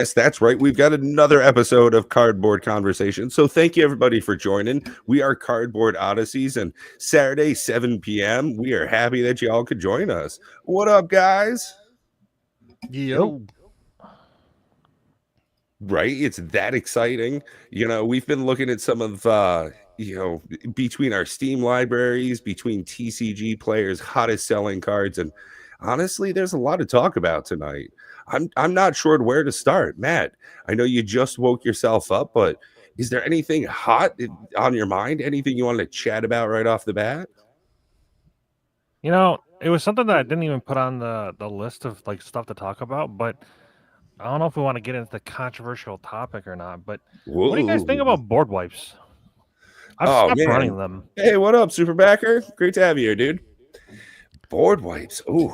Yes, that's right. We've got another episode of Cardboard Conversation. So thank you everybody for joining. We are Cardboard Odysseys, and Saturday, 7 p.m. We are happy that you all could join us. What up, guys? Yo. Right? It's that exciting. We've been looking at some of between our Steam libraries, between TCG players' hottest selling cards, and honestly, there's a lot to talk about tonight. I'm not sure where to start. Matt, I know you just woke yourself up, but is there anything hot on your mind? Anything you want to chat about right off the bat? It was something that I didn't even put on the list of like stuff to talk about, but I don't know if we want to get into the controversial topic or not. But what do you guys think Whoa. about board wipes? I've Oh stopped man. running them. Hey, what up, Superbacker? Great to have you here, dude. Board wipes. Ooh.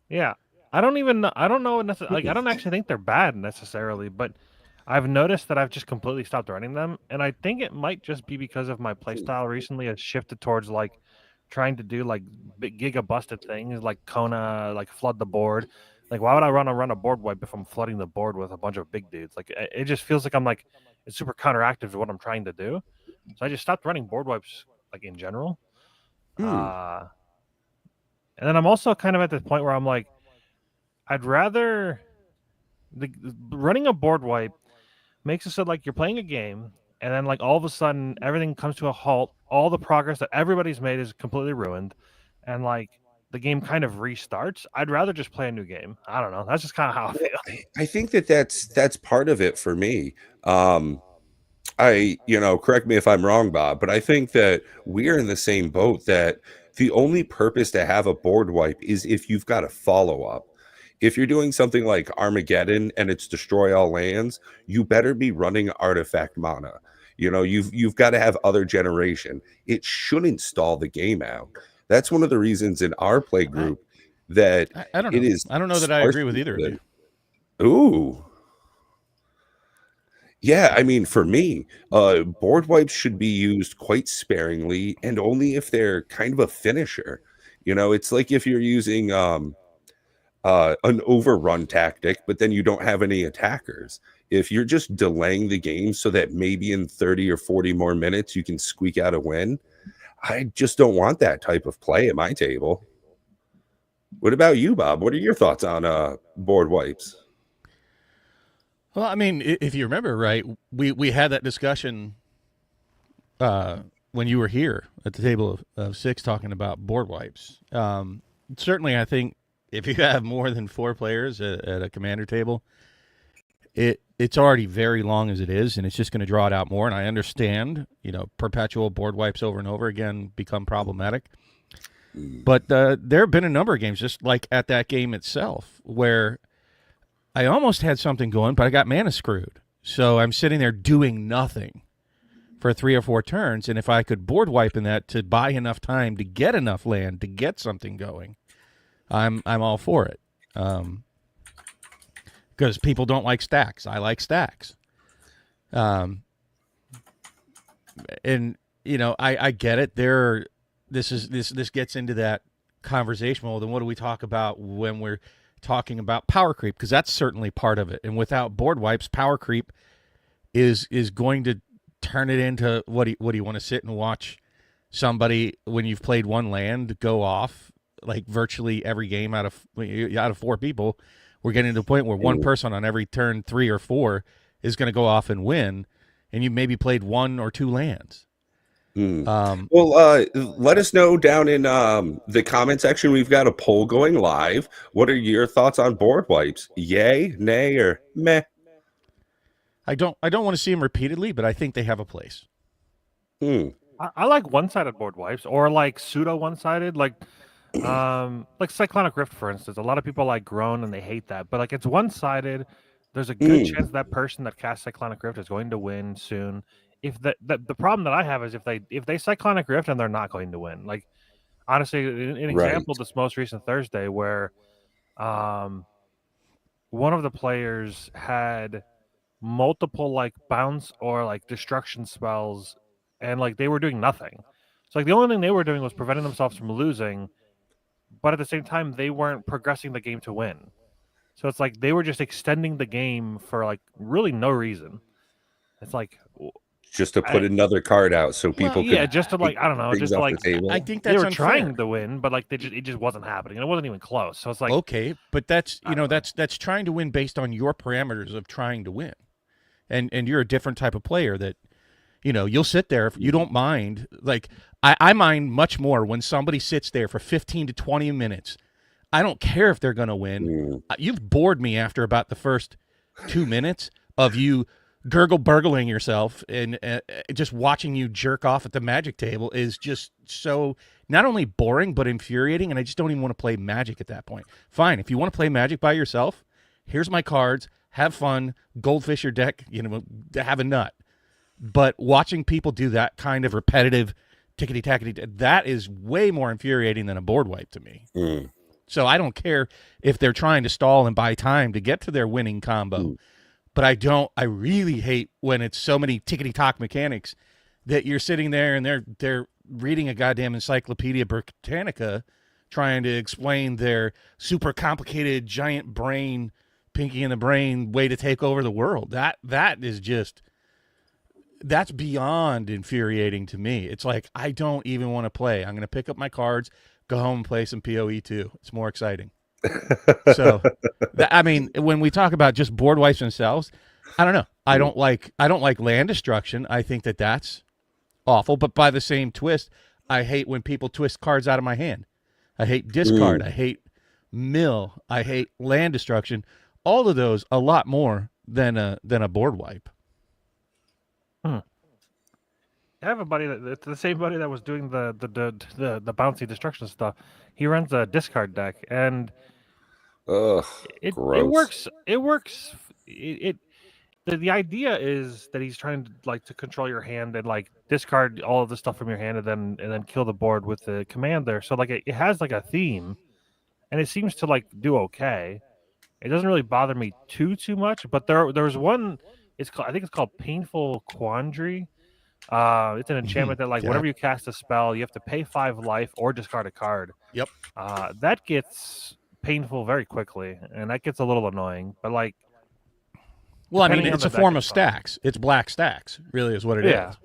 Yeah, I don't even know. I don't know like I don't actually think they're bad necessarily, but I've noticed that I've just completely stopped running them, and I think it might just be because of my playstyle recently has shifted towards like trying to do like big giga busted things like Kona, like flood the board. Like, why would I run a board wipe if I'm flooding the board with a bunch of big dudes? Like, it just feels like I'm like it's super counteractive to what I'm trying to do. So I just stopped running board wipes like in general. Hmm. Uh, and then I'm also kind of at this point where I'm like, I'd rather running a board wipe makes it so like you're playing a game and then like all of a sudden everything comes to a halt. All the progress that everybody's made is completely ruined, and like the game kind of restarts. I'd rather just play a new game. I don't know. That's just kind of how I Well, feel. I think that's part of it for me. Correct me if I'm wrong, Bob, but I think that we're in the same boat that the only purpose to have a board wipe is if you've got a follow up. If you're doing something like Armageddon and it's destroy all lands, you better be running artifact mana. You've got to have other generation. It shouldn't stall the game out. That's one of the reasons in our play I, group that I don't it know. is I don't know that I agree with sparsely either of you. good. Ooh. Yeah, I mean, for me, board wipes should be used quite sparingly and only if they're kind of a finisher. It's like if you're using an overrun tactic, but then you don't have any attackers. If you're just delaying the game so that maybe in 30 or 40 more minutes you can squeak out a win, I just don't want that type of play at my table. What about you, Bob? What are your thoughts on board wipes? Well, I mean, if you remember right, we had that discussion when you were here at the table of six talking about board wipes. Certainly, I think if you have more than four players at a commander table, it's already very long as it is, and it's just going to draw it out more. And I understand, perpetual board wipes over and over again become problematic. But there have been a number of games, just like at that game itself, where I almost had something going, but I got mana screwed. So I'm sitting there doing nothing for 3 or 4 turns, and if I could board wipe in that to buy enough time to get enough land to get something going, I'm all for it. Because people don't like stacks. I like stacks. And I get it. This gets into that conversation. Well, then what do we talk about when we're talking about power creep? Because that's certainly part of it. And without board wipes, power creep is going to turn it into what do you want to sit and watch somebody when you've played one land go off like virtually every game out of 4 people. We're getting to the point where one person on every turn 3 or 4 is going to go off and win, and you maybe played 1 or 2 lands. Well, let us know down in the comment section. We've got a poll going live. What are your thoughts on board wipes? Yay, nay, or meh? I don't want to see them repeatedly, but I think they have a place. I like one-sided board wipes or like pseudo one-sided, like Cyclonic Rift, for instance. A lot of people like groan and they hate that, but like it's one-sided. There's a good chance that person that casts Cyclonic Rift is going to win soon. If the problem that I have is if they Cyclonic Rift and they're not going to win. Like, honestly, an Right. example this most recent Thursday where um one of the players had multiple like bounce or like destruction spells, and like they were doing nothing. So like the only thing they were doing was preventing themselves from losing, but at the same time they weren't progressing the game to win. So it's like they were just extending the game for like really no reason. It's like just to put another card out so people yeah, could just to like take I don't know, things just to off like the table. I think they that's were unfair. trying to win, but like it just wasn't happening, and it wasn't even close. So it's like okay, but that's I don't know. that's trying to win based on your parameters of trying to win, and you're a different type of player that you'll sit there if you don't mind. Like I mind much more when somebody sits there for 15 to 20 minutes. I don't care if they're going to win. You've bored me after about the first 2 minutes of you burgling yourself, and just watching you jerk off at the Magic table is just so not only boring but infuriating, and I just don't even want to play Magic at that point. Fine, if you want to play Magic by yourself, here's my cards, have fun, goldfish your deck, have a nut. But watching people do that kind of repetitive tickety-tackety, that is way more infuriating than a board wipe to me. So I don't care if they're trying to stall and buy time to get to their winning combo. But I really hate when it's so many tickety-tock mechanics that you're sitting there and they're reading a goddamn Encyclopedia Britannica trying to explain their super complicated giant brain, Pinky in the Brain way to take over the world. That is just, that's beyond infuriating to me. It's like, I don't even want to play. I'm going to pick up my cards, go home and play some PoE 2. It's more exciting. So, I mean, when we talk about just board wipes themselves, I don't know. I don't like land destruction. I think that's awful. But by the same twist, I hate when people twist cards out of my hand. I hate discard. I hate mill. I hate land destruction. All of those a lot more than a board wipe. I have a buddy it's the same buddy that was doing the bouncy destruction stuff. He runs a discard deck, and it works. It works. The idea is that he's trying to control your hand and like discard all of the stuff from your hand and then kill the board with the command there. So like it has like a theme, and it seems to like do okay. It doesn't really bother me too much, but there's one. I think it's called Painful Quandary. It's an enchantment that like whenever you cast a spell, you have to pay 5 life or discard a card. Yep. That gets painful very quickly, and that gets a little annoying. But like, well, I mean, it's a form of stacks. It's black stacks, really, is what it is.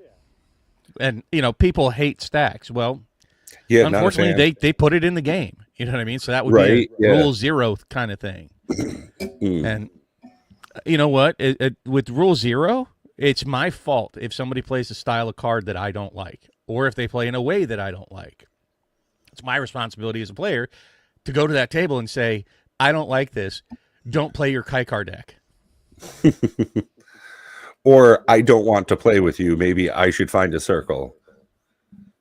And people hate stacks. Well, yeah, unfortunately, they put it in the game. You know what I mean? So that would be a rule 0 kind of thing. And you know what? With rule 0, it's my fault if somebody plays a style of card that I don't like, or if they play in a way that I don't like. It's my responsibility as a player to go to that table and say, I don't like this. Don't play your Kaikar deck. Or I don't want to play with you. Maybe I should find a circle.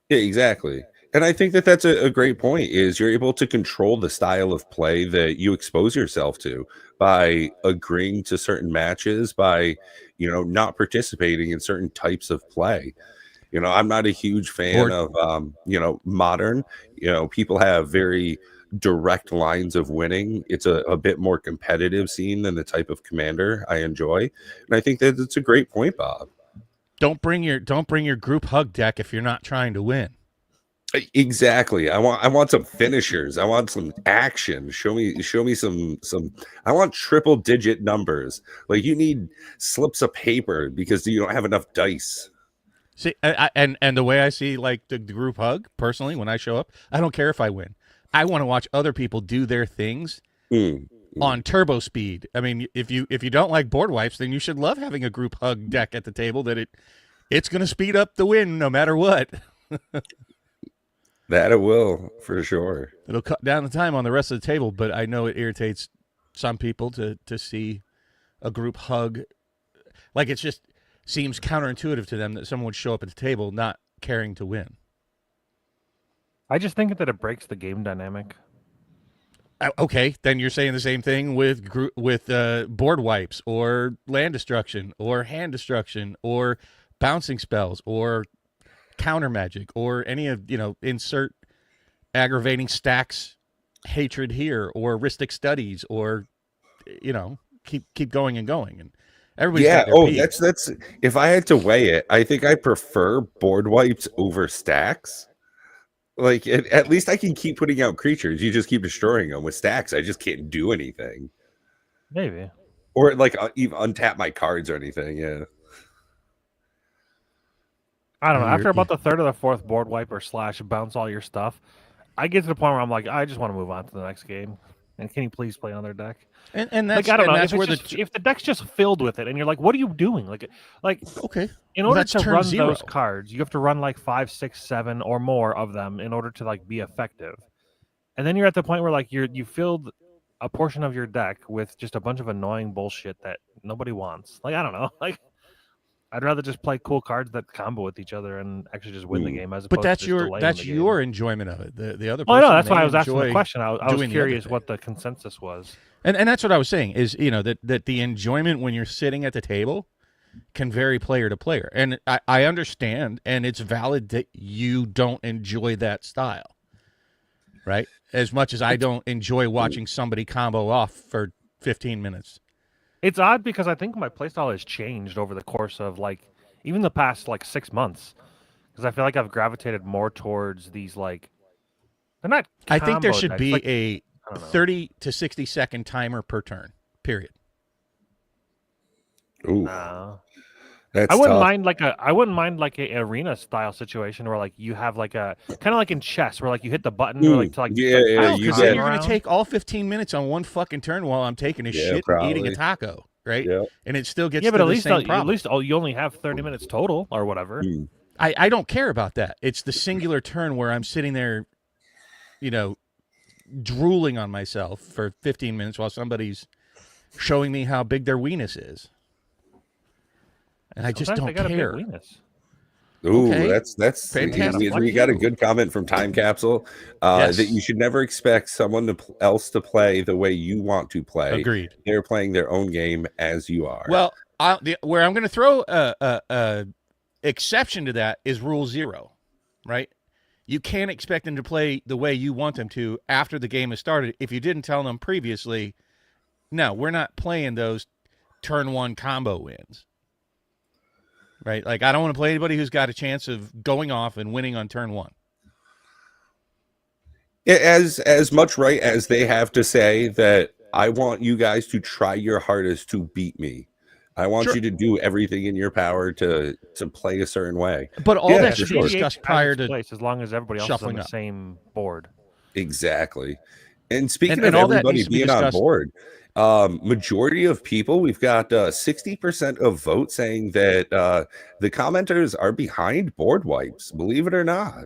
Yeah, exactly. And I think that's a great point, is you're able to control the style of play that you expose yourself to by agreeing to certain matches, by, not participating in certain types of play. I'm not a huge fan of, modern. People have very direct lines of winning. It's a bit more competitive scene than the type of commander I enjoy. And I think that it's a great point, Bob. Don't bring your group hug deck if you're not trying to win. Exactly. I want some finishers. I want some action. Show me some. I want triple digit numbers. Like, you need slips of paper because you don't have enough dice. See, and the way I see like the group hug personally, when I show up, I don't care if I win. I want to watch other people do their things on turbo speed. I mean, if you don't like board wipes, then you should love having a group hug deck at the table that it's going to speed up the win no matter what. That it will, for sure. It'll cut down the time on the rest of the table, but I know it irritates some people to see a group hug. Like, it just seems counterintuitive to them that someone would show up at the table not caring to win. I just think that it breaks the game dynamic. Okay, then you're saying the same thing with board wipes or land destruction or hand destruction or bouncing spells or counter magic or any of, insert aggravating stacks hatred here or Ristic Studies or, keep going and going. And everybody's got their peak. That's if I had to weigh it, I think I prefer board wipes over stacks. Like, at least I can keep putting out creatures. You just keep destroying them. With stacks, I just can't do anything. Maybe. Or like even untap my cards or anything. Yeah. I don't know. After Yeah. about the third or the fourth board wipe or slash bounce all your stuff, I get to the point where I'm like, I just want to move on to the next game. And can you please play another deck? And Like that's I don't know that's if where if the deck's just filled with it, and you're like, what are you doing? Like okay. in Well, order that's to turn run 0. those cards, you have to run like 5, 6, 7 or more of them in order to like be effective. And then you're at the point where like you filled a portion of your deck with just a bunch of annoying bullshit that nobody wants. Like I don't know. Like I'd rather just play cool cards that combo with each other and actually just win the game as But opposed to just delaying the game. your enjoyment of it. The other Well, I know person that's why may I was asking the enjoy question. I was doing the other curious thing. what the consensus was. And that's what I was saying is, you know, that the enjoyment when you're sitting at the table can vary player to player. And I understand, and it's valid that you don't enjoy that style, right? As much as I don't enjoy watching somebody combo off for 15 minutes. It's odd because I think my playstyle has changed over the course of like even the past like 6 months. Because I feel like I've gravitated more towards these like they're not. I think there should decks, be like, a 30 to 60 second timer per turn. Period. Ooh, that's I wouldn't tough. mind like a arena style situation where like you have like a kind of like in chess where like you hit the button or like to like you then you're going to take all 15 minutes on one fucking turn while I'm taking a shit and eating a taco, right? Yeah. And it still gets but to at the least same problem. at least you only have 30 minutes total or whatever. I don't care about that. It's the singular turn where I'm sitting there, you know, drooling on myself for 15 minutes while somebody's showing me how big their weenus is. And I just don't care. Ooh, Okay. that's fantastic. We got a good comment from Time Capsule that you should never expect someone else to play the way you want to play. Agreed. They're playing their own game as you are. Well, where I'm going to throw a exception to that is Rule 0, right? You can't expect them to play the way you want them to after the game has started if you didn't tell them previously, no, we're not playing those turn 1 combo wins. Right? Like, I don't want to play anybody who's got a chance of going off and winning on turn 1. As much right as they have to say that I want you guys to try your hardest to beat me. I want you to do everything in your power to play a certain way. But all that should be discussed prior to as long as everybody else is on the same board. Exactly. And speaking of everybody being on board, majority of people, we've got 60% of votes saying that the commenters are behind board wipes, believe it or not.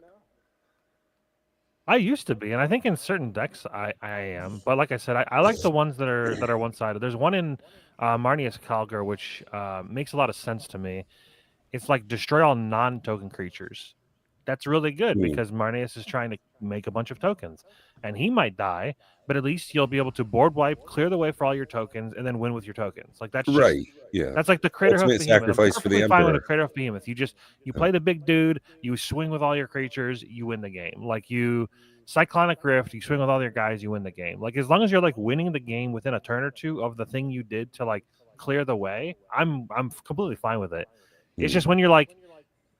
I used to be, and I think in certain decks I am. But like I said, I like the ones that are one-sided. There's one in Marnius Calgar, which makes a lot of sense to me. It's like destroy all non-token creatures. That's really good because Marnius is trying to make a bunch of tokens, and he might die, but at least you'll be able to board wipe, clear the way for all your tokens, and then win with your tokens. Like that's just, that's like the Craterhoof Behemoth. Sacrifice for the Fine with the Craterhoof Behemoth. You play the big dude, you swing with all your creatures, you win the game. Like you Cyclonic Rift, you swing with all your guys, you win the game. Like as long as you're like winning the game within a turn or two of the thing you did to like clear the way, I'm completely fine with it. It's just when you're like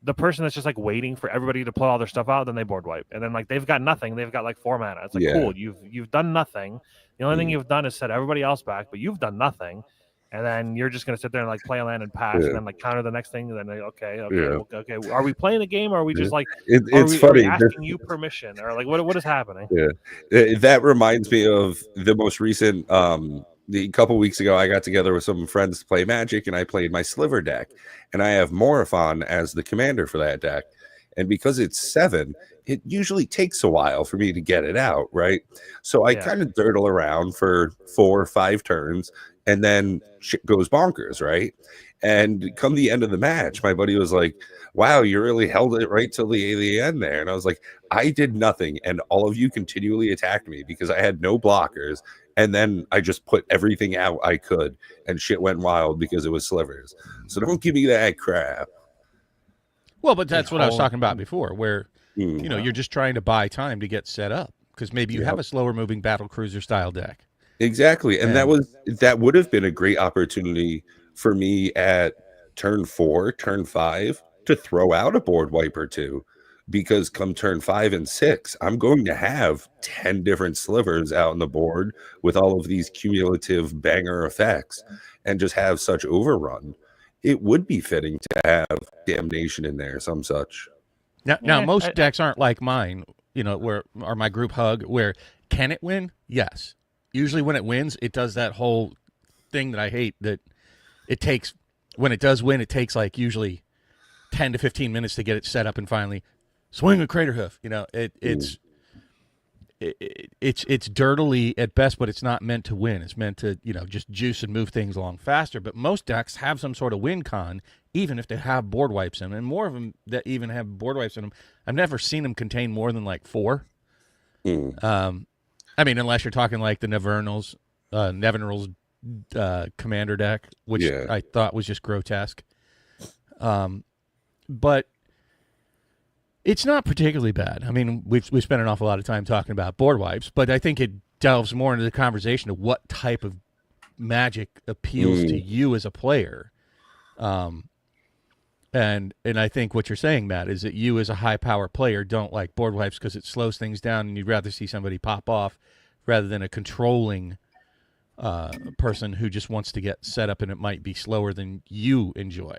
the person that's just like waiting for everybody to pull all their stuff out, then they board wipe, and then like they've got nothing. They've got like 4 mana. It's like cool. You've done nothing. The only thing you've done is set everybody else back, but you've done nothing. And then you're just gonna sit there and like play a land and pass, and then like counter the next thing. And then they, okay. Are we playing the game, or are we just like it's funny are we asking you permission, or like what is happening? That reminds me of the most recent. The couple weeks ago, I got together with some friends to play Magic, and I played my Sliver deck, and I have Morophon as the commander for that deck. And because it's 7, it usually takes a while for me to get it out, right? So I kind of dirtle around for 4 or 5 turns, and then shit goes bonkers, right? And come the end of the match, my buddy was like, wow, you really held it right till the end there. And I was like, I did nothing, and all of you continually attacked me because I had no blockers. And then I just put everything out I could, and shit went wild because it was slivers. So don't give me that crap. Well, but that's what I was talking about before, where you know you're just trying to buy time to get set up because maybe you have a slower moving battle cruiser style deck. Exactly, and that would have been a great opportunity for me at turn 4, turn 5 to throw out a board wipe or two. because come turn 5 and 6, I'm going to have 10 different slivers out on the board with all of these cumulative banger effects and just have such overrun. It would be fitting to have damnation in there, some such. Now most decks aren't like mine, or my group hug, where can it win? Yes. Usually when it wins, it does that whole thing that I hate, that it takes, when it does win, it takes like usually 10 to 15 minutes to get it set up and finally swing a crater hoof. It's dirtily at best, but it's not meant to win. It's meant to, just juice and move things along faster. But most decks have some sort of win con, even if they have board wipes in them. And more of them that even have board wipes in them, I've never seen them contain more than like 4. I mean, unless you're talking like the Nevernals commander deck, which I thought was just grotesque. But it's not particularly bad. I mean, we've spent an awful lot of time talking about board wipes, but I think it delves more into the conversation of what type of Magic appeals to you as a player. And I think what you're saying, Matt, is that you as a high power player don't like board wipes because it slows things down, and you'd rather see somebody pop off rather than a controlling person who just wants to get set up and it might be slower than you enjoy.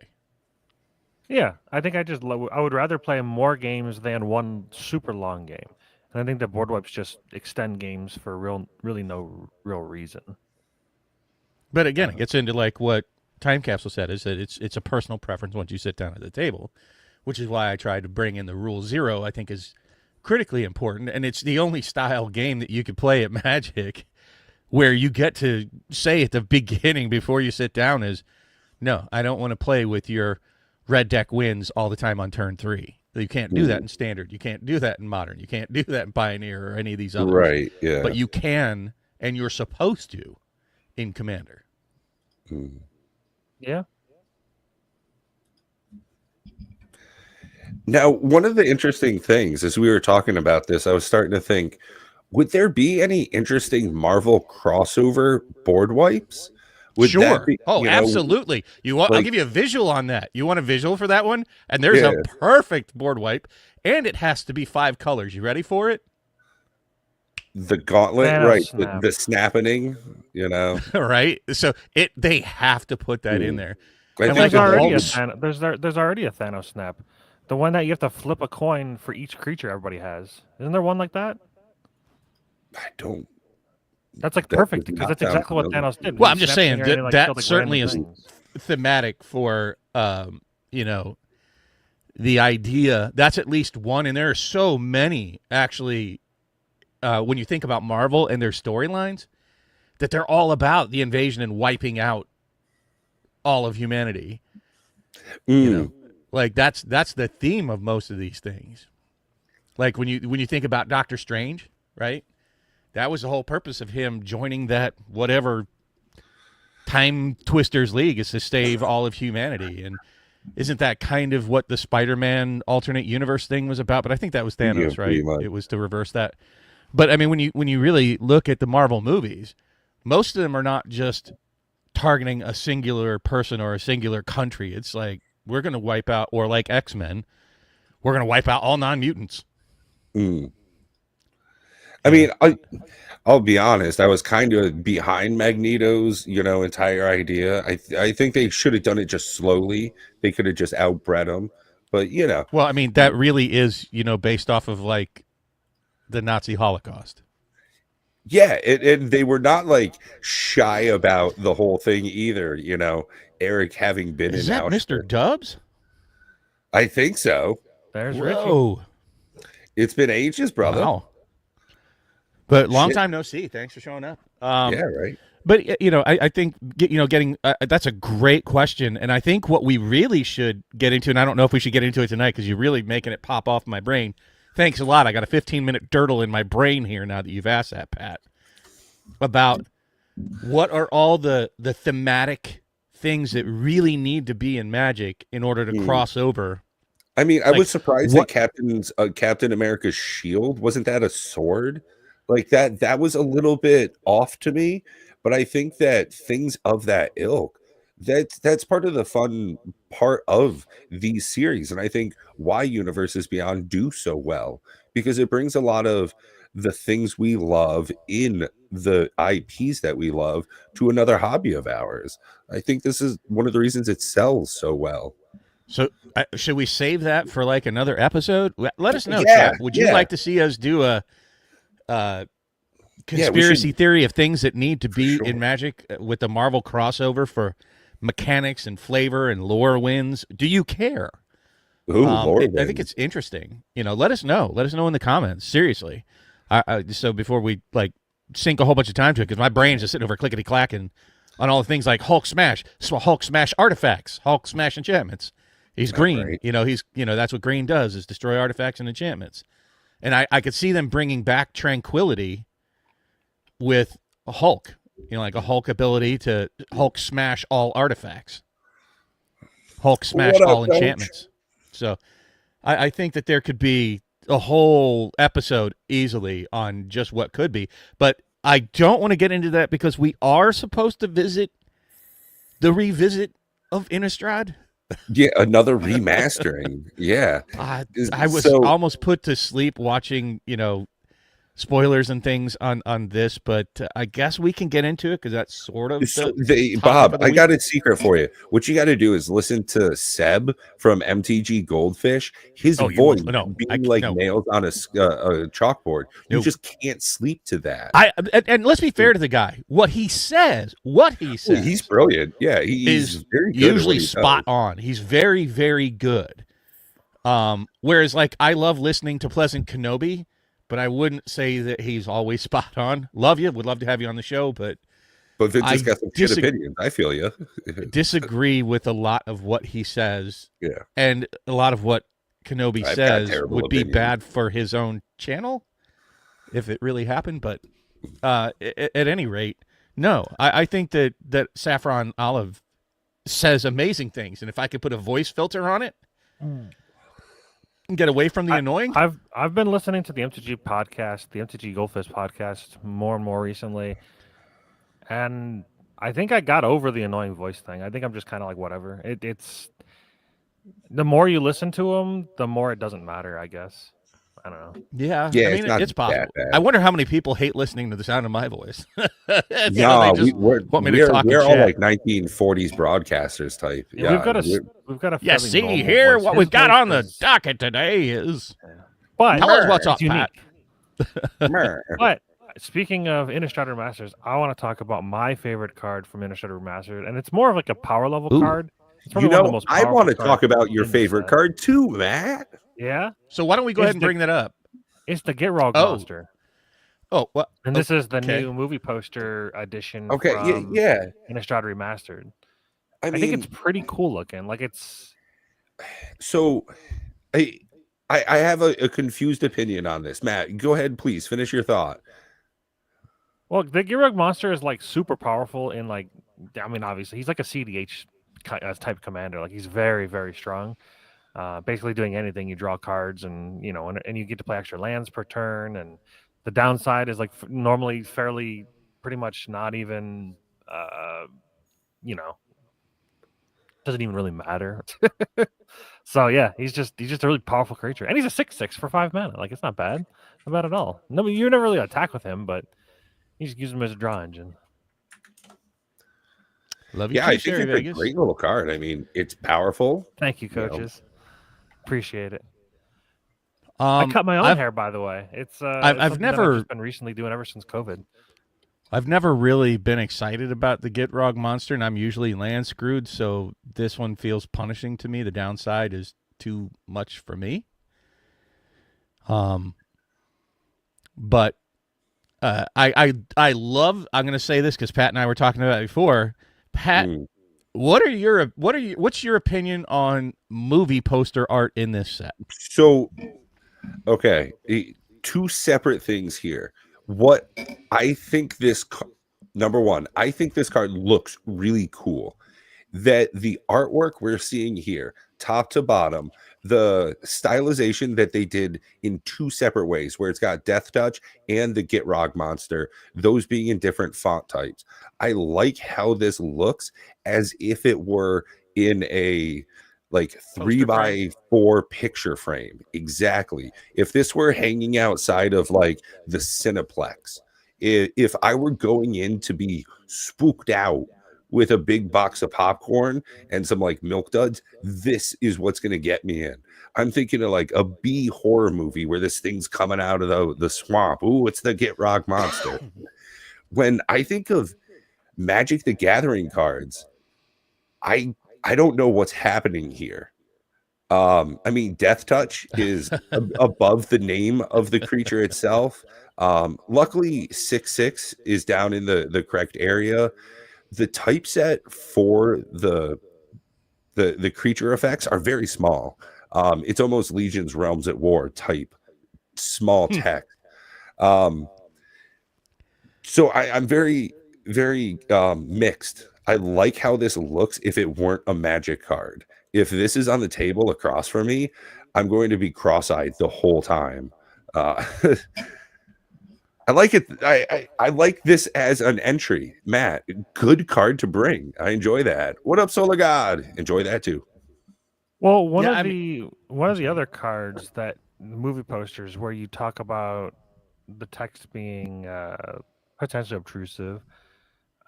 Yeah, I think I would rather play more games than one super long game. And I think that board wipes just extend games for really no real reason. But again, it gets into like what Time Capsule said, is that it's a personal preference once you sit down at the table, which is why I tried to bring in the rule 0. I think is critically important, and it's the only style game that you could play at Magic where you get to say at the beginning before you sit down is, no, I don't want to play with your red deck wins all the time on turn 3. You can't do that in Standard. You can't do that in Modern. You can't do that in Pioneer or any of these others. Right, yeah. But you can, and you're supposed to, in Commander. Yeah. Now, one of the interesting things as we were talking about this, I was starting to think, would there be any interesting Marvel crossover board wipes? Would Sure. that be, absolutely. I'll give you a visual on that. You want a visual for that one? And there's a perfect board wipe, and it has to be 5 colors. You ready for it? The gauntlet, right? The snapping, right. So they have to put that in there. There's already a Thanos snap. The one that you have to flip a coin for each creature everybody has. Isn't there one like that? I don't. That's like perfect because that's exactly what Thanos did. Well, I'm just saying that certainly is thematic for the idea. That's at least one, and there are so many actually. When you think about Marvel and their storylines, that they're all about the invasion and wiping out all of humanity. Like that's the theme of most of these things. Like when you think about Doctor Strange, right? That was the whole purpose of him joining that whatever Time Twisters League, is to save all of humanity. And isn't that kind of what the Spider-Man alternate universe thing was about? But I think that was Thanos, right? It was to reverse that. But I mean, when you really look at the Marvel movies, most of them are not just targeting a singular person or a singular country. It's like, we're going to wipe out, or like X-Men, we're going to wipe out all non-mutants. I mean, I'll be honest, I was kind of behind Magneto's, entire idea. I think they should have done it just slowly. They could have just outbred him. But, Well, I mean, that really is, based off of like the Nazi Holocaust. Yeah, and they were not like shy about the whole thing either. Eric having been is in that Auschwitz. Mr. Dubs? I think so. There's Richie. It's been ages, brother. Wow. But long time no see. Thanks for showing up. Yeah, right. But I think getting that's a great question, and I think what we really should get into, and I don't know if we should get into it tonight because you're really making it pop off my brain. Thanks a lot. I got a 15-minute dirtle in my brain here now that you've asked that, Pat. About what are all the thematic things that really need to be in Magic in order to cross over. I mean, I was surprised that Captain America's shield, wasn't that a sword? Like that was a little bit off to me, but I think that things of that ilk, That's part of the fun part of these series, and I think why Universes Beyond do so well, because it brings a lot of the things we love in the IPs that we love to another hobby of ours. I think this is one of the reasons it sells so well. So should we save that for like another episode? Let us know, Yeah, chat. Would you yeah, like to see us do a yeah. We conspiracy should theory of things that need to for be in sure. Magic with the Marvel crossover for mechanics and flavor and lore wins? Do you care? Ooh, lore I think it's wins. interesting. Let us know. Let us know in the comments. Seriously. So before we like sink a whole bunch of time to it, because my brain's just sitting over clickety clacking on all the things like Hulk Smash, Hulk Smash artifacts, Hulk Smash enchantments. He's All green. right. He's that's what green does is destroy artifacts and enchantments. And I could see them bringing back tranquility with a Hulk. Like a Hulk ability to Hulk smash all artifacts, Hulk smash What up, all coach? enchantments. So I think that there could be a whole episode easily on just what could be. But I don't want to get into that because we are supposed to visit the revisit of Innistrad. Yeah, another remastering. Yeah. I was So almost put to sleep watching, spoilers and things on this, but I guess we can get into it because that's sort of the topic Bob, of the I week. got a secret for you. What you got to do is listen to Seb from MTG Goldfish. His Oh, you voice must no. being like No. nails on a chalkboard. You No. just can't sleep to that. And let's be fair to the guy. What he says He's brilliant. Yeah, he's is very good at what usually he spot does. on. He's very, very good. Whereas like I love listening to Pleasant Kenobi, but I wouldn't say that he's always spot on. Love you, would love to have you on the show, but But Vince has I got some good opinions. I feel you. disagree with a lot of what he says, Yeah, and a lot of what Kenobi I've got says terrible would be opinions. bad for his own channel if it really happened. But at any rate, no, I think that Saffron Olive says amazing things, and if I could put a voice filter on it and get away from the annoying. I've been listening to the MTG podcast, the MTG Goldfish podcast, more and more recently, and I think I got over the annoying voice thing. I think I'm just kind of like whatever. It's the more you listen to them, the more it doesn't matter. I guess. I don't know. Yeah, yeah, I it's mean not it's possible. that I bad. wonder how many people hate listening to the sound of my voice. So No, they just we're want me to talk and all chat. like 1940s broadcasters type. Yeah, we've got a Yeah, fairly see normal here, voice. what His we've got voice on the is- docket today is but tell us what's up, it's Pat. unique. But speaking of Innistrad Remasters, I want to talk about my favorite card from Innistrad Remastered, and it's more of like a power level Ooh. card. It's You probably one of the know, most I powerful want to cards talk about your in the favorite set. card too, Matt. Yeah, So why don't we go It's ahead and the- bring that up? it's the Gitrog Oh. monster, Oh, what? and this is the okay. new movie poster edition Okay, from yeah. Innistrad Remastered. I I mean, think it's pretty cool looking. Like it's so I have a confused opinion on this. Matt, go ahead, please finish your thought. well, the Gitrog monster is like super powerful in like. I mean, obviously he's like a CDH type commander. Like he's very very strong. Basically doing anything. You draw cards, and and you get to play extra lands per turn. And the downside is like normally fairly, pretty much not even, doesn't even really matter. So yeah, he's just a really powerful creature, and he's a 6/6 for 5 mana. Like it's not bad at all. No, you never really attack with him, but you just use him as a draw engine. Love you Yeah, too, I think Sherry it's Vegas. a great little card. I mean, it's powerful. Thank you, You know. coaches. Appreciate it. I cut my own hair, by the way. It's I've something that never- I've just been recently doing ever since COVID. I've never really been excited about the Gitrog monster, and I'm usually land screwed, so this one feels punishing to me. The downside is too much for me. But I love. I'm going to say this because Pat and I were talking about it before. Pat, what's your opinion on movie poster art in this set? So, okay, two separate things here. What I think number one, I think this card looks really cool. That the artwork we're seeing here, top to bottom, the stylization that they did in 2 separate ways, where it's got Death Touch and the Gitrog monster, those being in different font types. I like how this looks as if it were in a like 3 Poster frame? by 4 picture frame. Exactly. If this were hanging outside of like the Cineplex, if I were going in to be spooked out with a big box of popcorn and some like milk duds, this is what's going to get me in. I'm thinking of like a B horror movie where this thing's coming out of the swamp. Ooh, it's the Gitrog monster. When I think of Magic the Gathering cards, I don't know what's happening here. I mean, Death Touch is above the name of the creature itself. Luckily, 6/6 is down in the correct area. The typeset for the creature effects are very small. It's almost Legion's Realms at War type, small text. So I'm very, very mixed. I like how this looks if it weren't a Magic card. If this is on the table across from me, I'm going to be cross-eyed the whole time. I like it. I like this as an entry. Matt, good card to bring. I enjoy that. What up, Solar God? Enjoy that too. Well, one of the other cards that movie posters where you talk about the text being potentially obtrusive,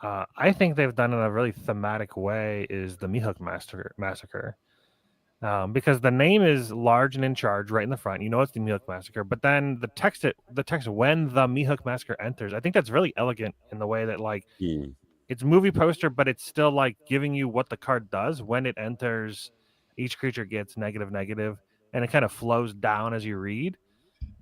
I think they've done in a really thematic way is the Mihawk Massacre. Because the name is large and in charge right in the front. You know it's the Mihawk Massacre, but then the text when the Mihawk Massacre enters, I think that's really elegant in the way that like it's movie poster, but it's still like giving you what the card does when it enters. Each creature gets negative, and it kind of flows down as you read.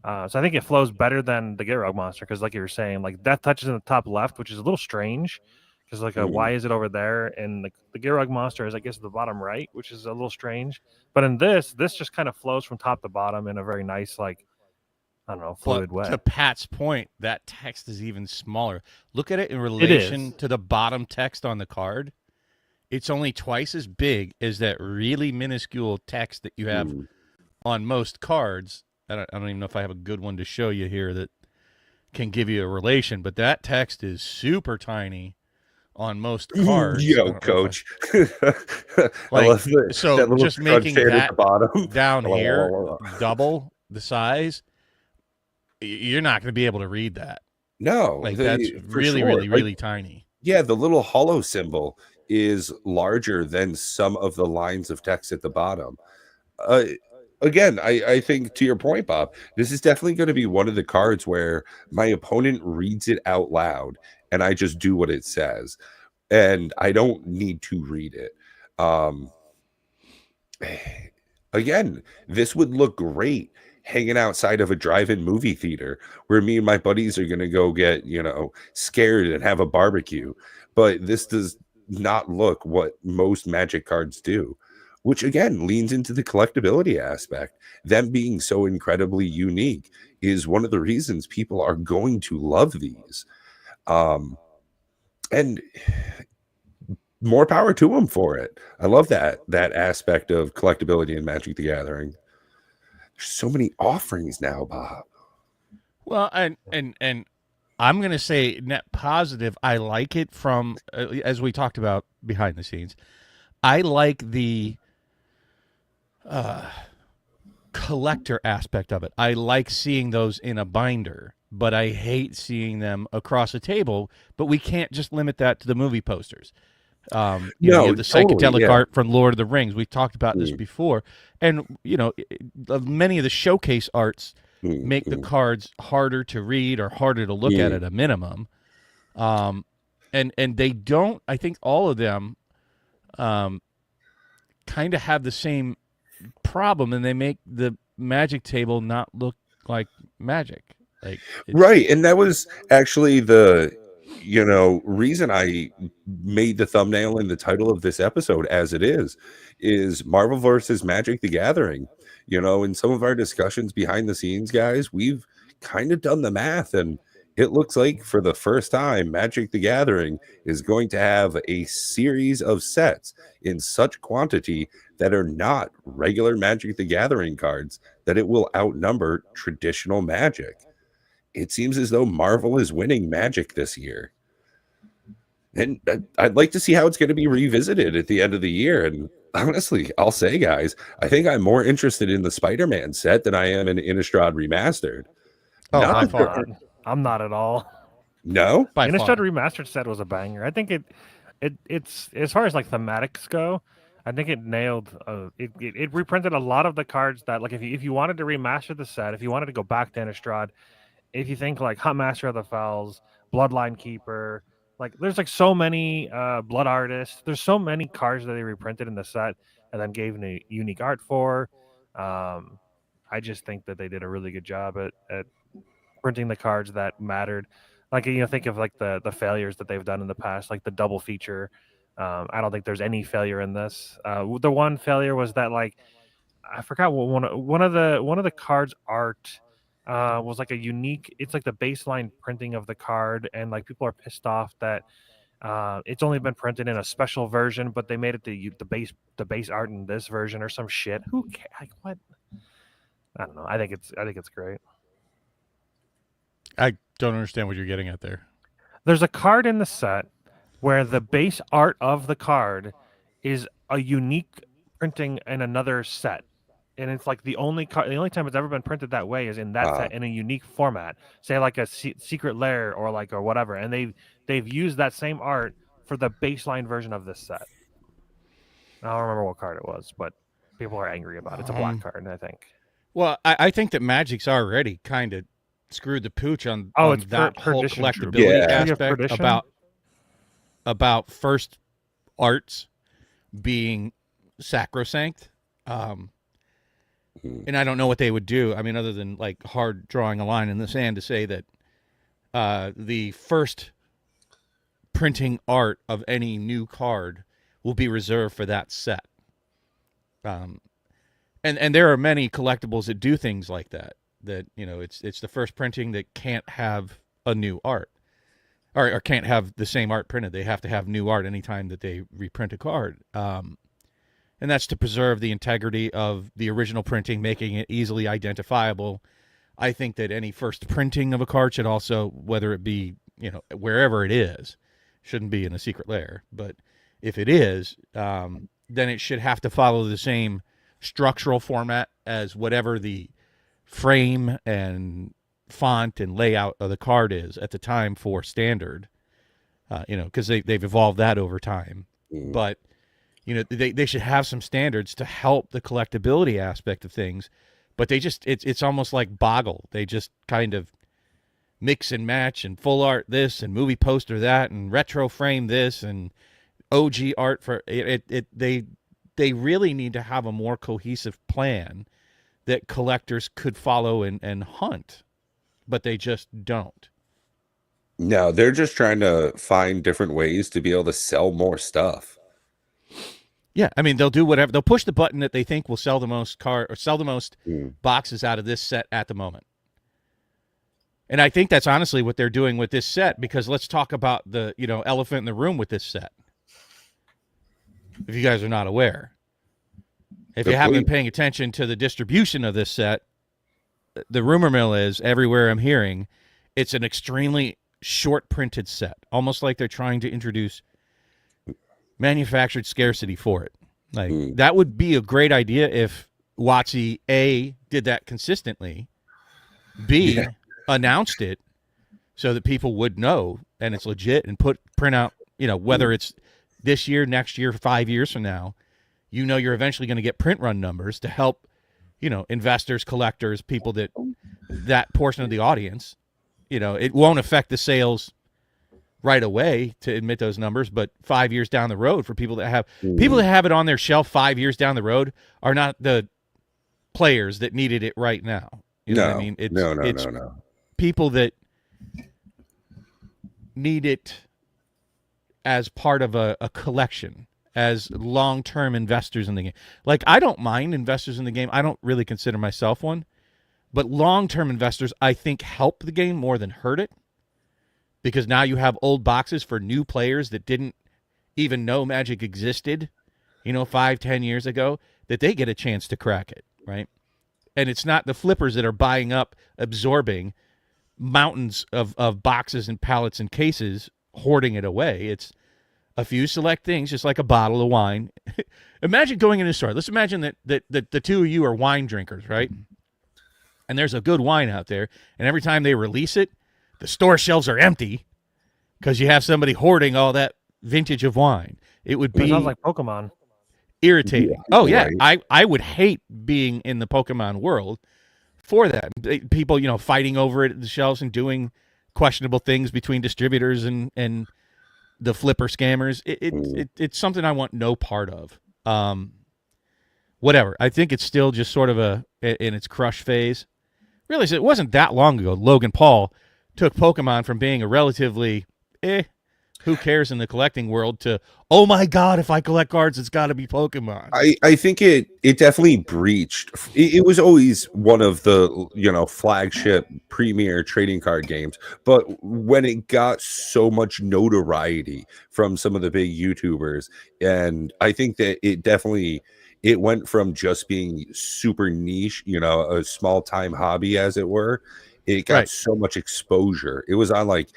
So I think it flows better than the Gitrog monster because, like you were saying, like Death Touch is in the top left, which is a little strange because like why is it over there? And the Gitrog monster is, I guess, at the bottom right, which is a little strange. But in this just kind of flows from top to bottom in a very nice, like, I don't know, fluid way. To Pat's point, that text is even smaller. Look at it in relation to the bottom text on the card. It's only twice as big as that really minuscule text that you have on most cards. I don't even know if I have a good one to show you here that can give you a relation, but that text is super tiny on most cards. Yo, coach. Like, so just making that down here double the size, you're not going to be able to read that. No, like that's really tiny. Yeah, the little hollow symbol is larger than some of the lines of text at the bottom. Again, I think to your point, Bob, this is definitely going to be one of the cards where my opponent reads it out loud and I just do what it says. And I don't need to read it. Again, this would look great hanging outside of a drive-in movie theater where me and my buddies are going to go get, scared and have a barbecue. But this does not look what most Magic cards do, which again leans into the collectability aspect. Them being so incredibly unique is one of the reasons people are going to love these. And more power to them for it. I love that aspect of collectability in Magic the Gathering. There's so many offerings now, Bob. Well, and I'm going to say net positive. I like it from, as we talked about behind the scenes, I like the collector aspect of it. I like seeing those in a binder, but I hate seeing them across a table. But we can't just limit that to the movie posters. You have the psychedelic art from Lord of the Rings. We've talked about this before. And, many of the showcase arts make the cards harder to read or harder to look at a minimum. And they don't, I think all of them kind of have the same problem, and they make the Magic table not look like Magic. Right. And that was actually the reason I made the thumbnail and the title of this episode as it is Marvel versus Magic the Gathering. In some of our discussions behind the scenes, guys, we've kind of done the math, and It looks like for the first time, Magic the Gathering is going to have a series of sets in such quantity that are not regular Magic the Gathering cards that it will outnumber traditional Magic. It seems as though Marvel is winning Magic this year. And I'd like to see how it's going to be revisited at the end of the year. And honestly, I'll say, guys, I think I'm more interested in the Spider-Man set than I am in Innistrad Remastered. Oh, Not by that there far. are, I'm not at all. no? By Innistrad far. Remastered set was a banger. I think it's as far as like thematics go. I think it nailed. It reprinted a lot of the cards that like if you wanted to remaster the set, if you wanted to go back to Innistrad, if you think like Huntmaster of the Fells, Bloodline Keeper, like there's like so many Blood Artists. There's so many cards that they reprinted in the set and then gave unique art for. I just think that they did a really good job at printing the cards that mattered. Like think of like the failures that they've done in the past, like the double feature. I don't think there's any failure in this. The one failure was that like I forgot what one of the cards art was like a unique. It's like the baseline printing of the card, and like people are pissed off that it's only been printed in a special version, but they made it the base art in this version or some shit. Who cares? Like what? I don't know. I think it's great. I don't understand what you're getting at there. There's a card in the set where the base art of the card is a unique printing in another set. And it's like the only time it's ever been printed that way is in that set in a unique format. Say like a secret lair or whatever. And they've used that same art for the baseline version of this set. I don't remember what card it was, but people are angry about it. It's a black card, I think. Well, I think that Magic's already kind of screwed the pooch on it's that whole perdition. collectability Yeah. aspect Perdition? about first arts being sacrosanct. And I don't know what they would do. I mean, other than like hard drawing a line in the sand to say that the first printing art of any new card will be reserved for that set. And there are many collectibles that do things like that. That it's the first printing that can't have a new art, or can't have the same art printed. They have to have new art anytime that they reprint a card. And that's to preserve the integrity of the original printing, making it easily identifiable. I think that any first printing of a card should also, whether it be, wherever it is, shouldn't be in a secret lair. But if it is, then it should have to follow the same structural format as whatever the frame and font and layout of the card is at the time for standard, because they've evolved that over time. But they should have some standards to help the collectability aspect of things, but it's almost like Boggle. They just kind of mix and match and full art this and movie poster that and retro frame this and OG art for it. They really need to have a more cohesive plan that collectors could follow and hunt, but they just don't. No, they're just trying to find different ways to be able to sell more stuff. Yeah, I mean, they'll do whatever. They'll push the button that they think will sell the most boxes out of this set at the moment. And I think that's honestly what they're doing with this set, because let's talk about the, elephant in the room with this set. If you guys are not aware. If you haven't been paying attention to the distribution of this set, the rumor mill is, everywhere I'm hearing, it's an extremely short printed set, almost like they're trying to introduce manufactured scarcity for it. Like that would be a great idea if WotC A did that consistently, B announced it so that people would know and it's legit, and print out, whether it's this year, next year, 5 years from now, you're eventually going to get print run numbers to help, investors, collectors, people that portion of the audience. It won't affect the sales right away to admit those numbers, but 5 years down the road, for people that have it on their shelf 5 years down the road are not the players that needed it right now. You know what I mean? It's No. people that need it as part of a collection, as long-term investors in the game. Like, I don't mind investors in the game. I don't really consider myself one. But long-term investors, I think, help the game more than hurt it. because now you have old boxes for new players that didn't even know Magic existed, 5-10 years ago, that they get a chance to crack it, right? And it's not the flippers that are buying up, absorbing mountains of boxes and pallets and cases, hoarding it away. It's a few select things, just like a bottle of wine. Imagine going in a store. Let's imagine that the two of you are wine drinkers, right? And there's a good wine out there, and every time they release it, the store shelves are empty because you have somebody hoarding all that vintage of wine. It would It sounds be like Pokemon. irritating. Yeah, Oh yeah, right. I would hate being in the Pokemon world for that. People, fighting over it at the shelves and doing questionable things between distributors and the flipper scammers. It's something I want no part of. Whatever. I think it's still just sort of in its crush phase. Realize it wasn't that long ago Logan Paul took Pokemon from being a relatively who cares in the collecting world to, oh my god, if I collect cards, it's got to be Pokemon. I think it definitely breached. It was always one of the flagship premier trading card games, but when it got so much notoriety from some of the big YouTubers, and I think that it went from just being super niche, a small time hobby as it were. It got Right. so much exposure. It was on like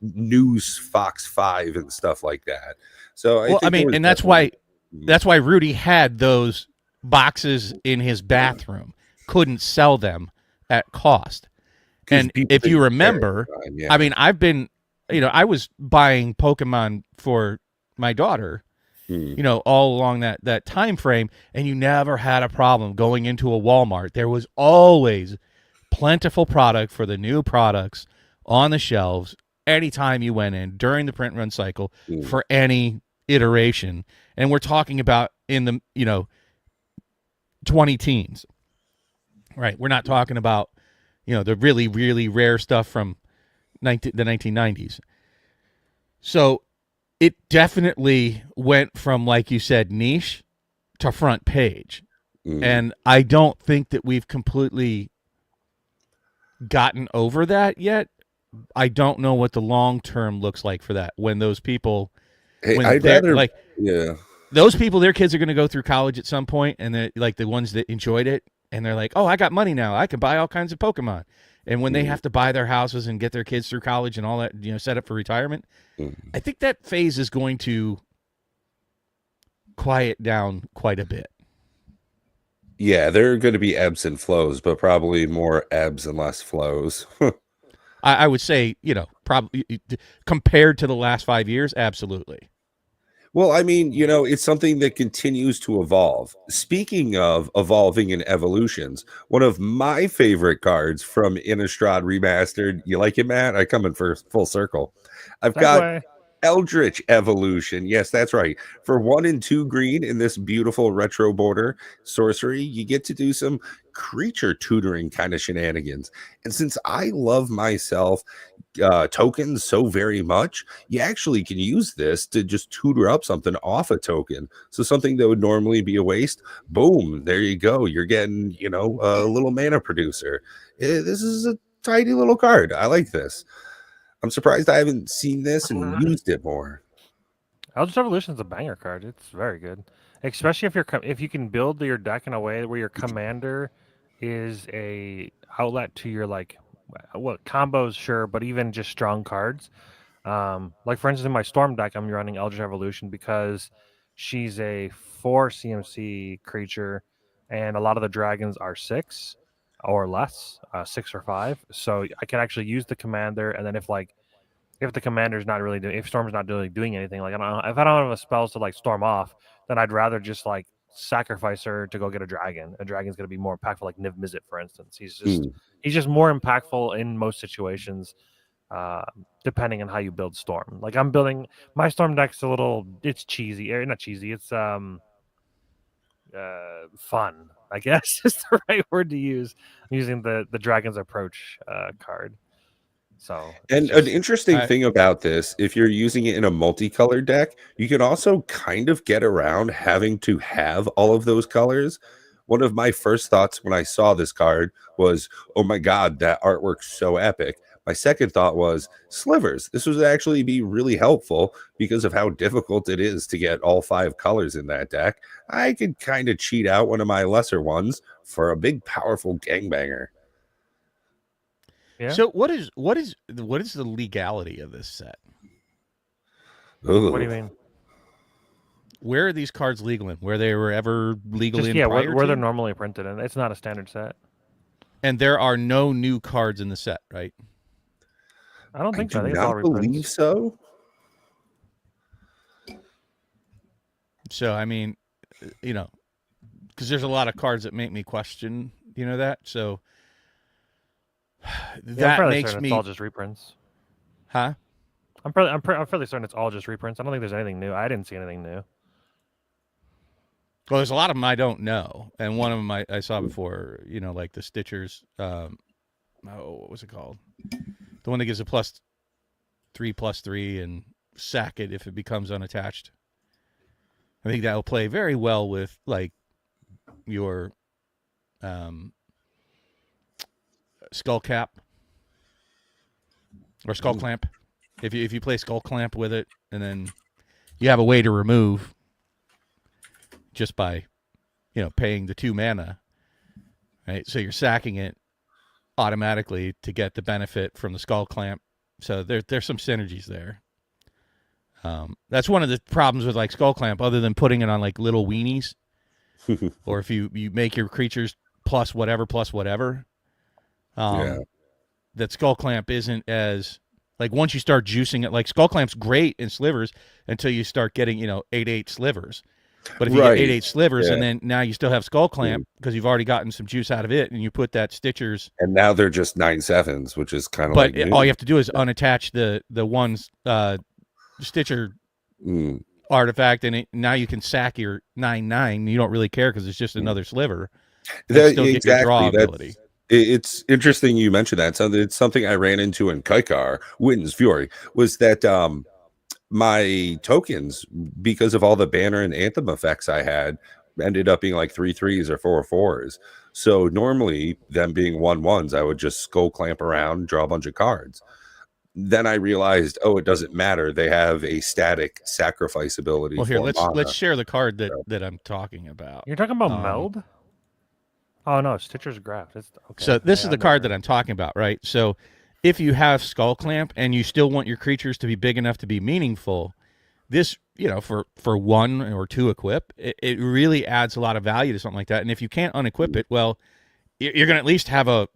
News Fox 5 and stuff like that. So I Well, I think there mean, was and that's why definitely Rudy had those boxes in his bathroom. Couldn't sell them at cost. 'cause And people if you didn't care at remember, the time, I yeah. mean, I've been, I was buying Pokemon for my daughter, Hmm. all along that time frame, and you never had a problem going into a Walmart. There was always plentiful product for the new products on the shelves anytime you went in during the print run cycle Hmm. for any iteration. And we're talking about in the 20 teens, right? We're not talking about the really really rare stuff from the 1990s. So it definitely went from, like you said, niche to front page. Hmm. And I don't think that we've completely gotten over that yet. I don't know what the long term looks like for that when those people, Hey, when I'd they're rather, like, yeah. those people, their kids are going to go through college at some point, and they're like the ones that enjoyed it, and they're like, oh, I got money now, I can buy all kinds of Pokemon. And when they Hmm. have to buy their houses and get their kids through college and all that, set up for retirement, Hmm. I think that phase is going to quiet down quite a bit. Yeah, there are going to be ebbs and flows, but probably more ebbs and less flows. I would say, probably compared to the last 5 years, absolutely. Well, I mean, it's something that continues to evolve. Speaking of evolving and evolutions, one of my favorite cards from Innistrad Remastered, you like it, Matt? I come in for full circle. I've got Segway. Eldritch Evolution. Yes, that's right. For 1 and 2 green in this beautiful retro border sorcery, you get to do some creature tutoring kind of shenanigans. And since I love myself tokens so very much, you actually can use this to just tutor up something off a token. So something that would normally be a waste, boom, there you go. You're getting, a little mana producer. This is a tiny little card. I like this. I'm surprised I haven't seen this and used it more. Eldritch Evolution is a banger card. It's very good, especially if you can build your deck in a way where your commander is a outlet to your what combos, sure, but even just strong cards. Like for instance, in my Storm deck, I'm running Eldritch Evolution because she's a 4 CMC creature, and a lot of the dragons are 6 or less, 6 or 5. So I can actually use the commander, and then if the commander's not really doing, if Storm's not really doing anything, like if I don't have a spells to like Storm off, then I'd rather just like sacrifice her to go get a dragon. A dragon's going to be more impactful, like Niv Mizzet, for instance. He's just more impactful in most situations, depending on how you build Storm. Like I'm building my Storm deck's it's cheesy, not cheesy. It's fun, I guess is the right word to use. I'm using the Dragon's Approach card. So And an interesting thing about this, if you're using it in a multicolored deck, you can also kind of get around having to have all of those colors. One of my first thoughts when I saw this card was, oh my God, that artwork's so epic. My second thought was slivers. This would actually be really helpful because of how difficult it is to get all 5 colors in that deck. I could kind of cheat out one of my lesser ones for a big, powerful gangbanger. Yeah. So what is the legality of this set? Ooh. What do you mean? Where are these cards legal in? Where they were ever legal Just in yeah, prior where to? they're normally printed, and it's not a standard set. And there are no new cards in the set, right? I don't I think do so. I think it's all not believe reprints. so. So I mean, you know, because there's a lot of cards that make me question, that. So Yeah, I'm that fairly makes certain me, it's all just reprints. huh? I'm fairly certain it's all just reprints. I don't think there's anything new. I didn't see anything new. Well, there's a lot of them I don't know, and one of them I saw before. Like the Stitchers. What was it called? The one that gives a +3/+3 and sack it if it becomes unattached. I think that will play very well with like your skull cap or skull clamp. If you play skull clamp with it, and then you have a way to remove just by paying the 2 mana, right? So you're sacking it automatically to get the benefit from the skull clamp. So there's some synergies there. That's one of the problems with like skull clamp, other than putting it on like little weenies, or if you make your creatures plus whatever. Yeah. That skull clamp isn't as like once you start juicing it. Like skull clamp's great in slivers until you start getting 8/8 slivers. But if you Right. get 8/8 slivers, Yeah. and then now you still have skull clamp because you've already gotten some juice out of it, and you put that Stitchers. And now they're just 9/7s, which is kind of But like all you have to do is unattach the one's Stitcher artifact, and now you can sack your 9/9. You don't really care because it's just another sliver. That, still get your draw ability. It's interesting you mentioned that. So it's something I ran into in Kaikar, Witten's Fury, was that my tokens, because of all the banner and anthem effects I had, ended up being like 3/3s or 4/4s. So normally, them being 1/1s, I would just skull clamp around, draw a bunch of cards. Then I realized, it doesn't matter. They have a static sacrifice ability. Well, here for mana. let's share the card that I'm talking about. You're talking about Meld? Oh no, Stitcher's Graft. It's okay. So this is the card that I'm talking about, right? So if you have Skull Clamp and you still want your creatures to be big enough to be meaningful, this, for 1 or 2 equip, it really adds a lot of value to something like that. And if you can't unequip it, well, you're going to at least have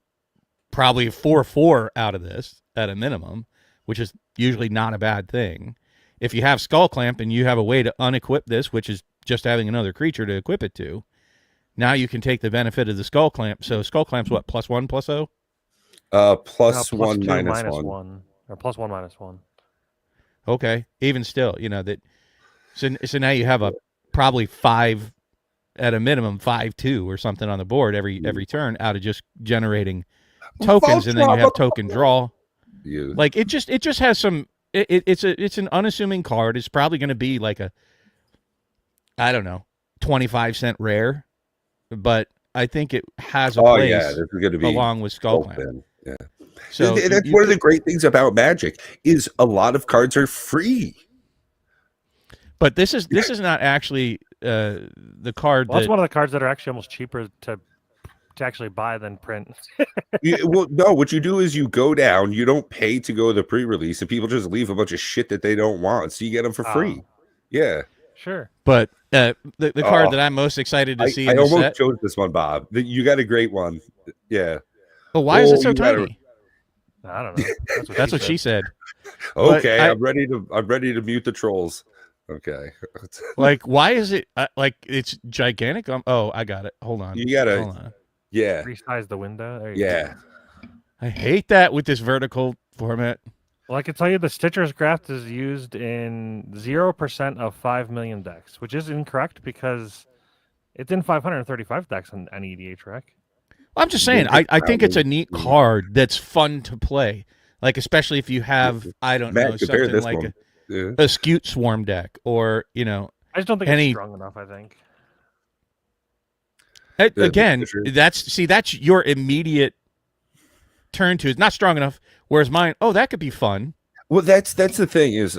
probably 4/4 out of this at a minimum, which is usually not a bad thing. If you have Skull Clamp and you have a way to unequip this, which is just having another creature to equip it to, now you can take the benefit of the Skull Clamp. So Skull Clamp's what, +1, +0? +1 2 -1. 1, or +1 -1. Okay, even still, that. So now you have probably 5 at a minimum, 5/2 or something on the board every turn out of just generating tokens, and then you have token draw. Like it just has some. It's an unassuming card. It's probably going to be like a, I don't know, 25-cent rare. But I think it has a place this is going to be along with Skull Clamp. Yeah. So that's one of the great things about Magic is a lot of cards are free. But this is not actually the card. Well, that's one of the cards that are actually almost cheaper to actually buy than print. Well, no, what you do is you go down, you don't pay to go to the pre-release, and people just leave a bunch of shit that they don't want, so you get them for free. Yeah. Sure. But the card that I'm most excited to see I in the almost set. chose this one, Bob. You got a great one. Yeah. But why is it so tiny? I don't know. That's what she said. Okay, I'm ready to mute the trolls. Okay. Like, why is it like it's gigantic? I got it. Hold on. You gotta. Hold on. Yeah. Resize the window. There you go. I hate that with this vertical format. Well, I can tell you the Stitcher's Graft is used in 0% of 5 million decks, which is incorrect because it's in 535 decks on EDH Rec. I'm just saying, I think it's a neat card that's fun to play. Like, especially if you have, I don't know, something like a Scute Swarm deck or, I just don't think it's strong enough, I think. Again, that's your immediate turn 2 is not strong enough. Whereas mine, oh, that could be fun. Well, that's the thing is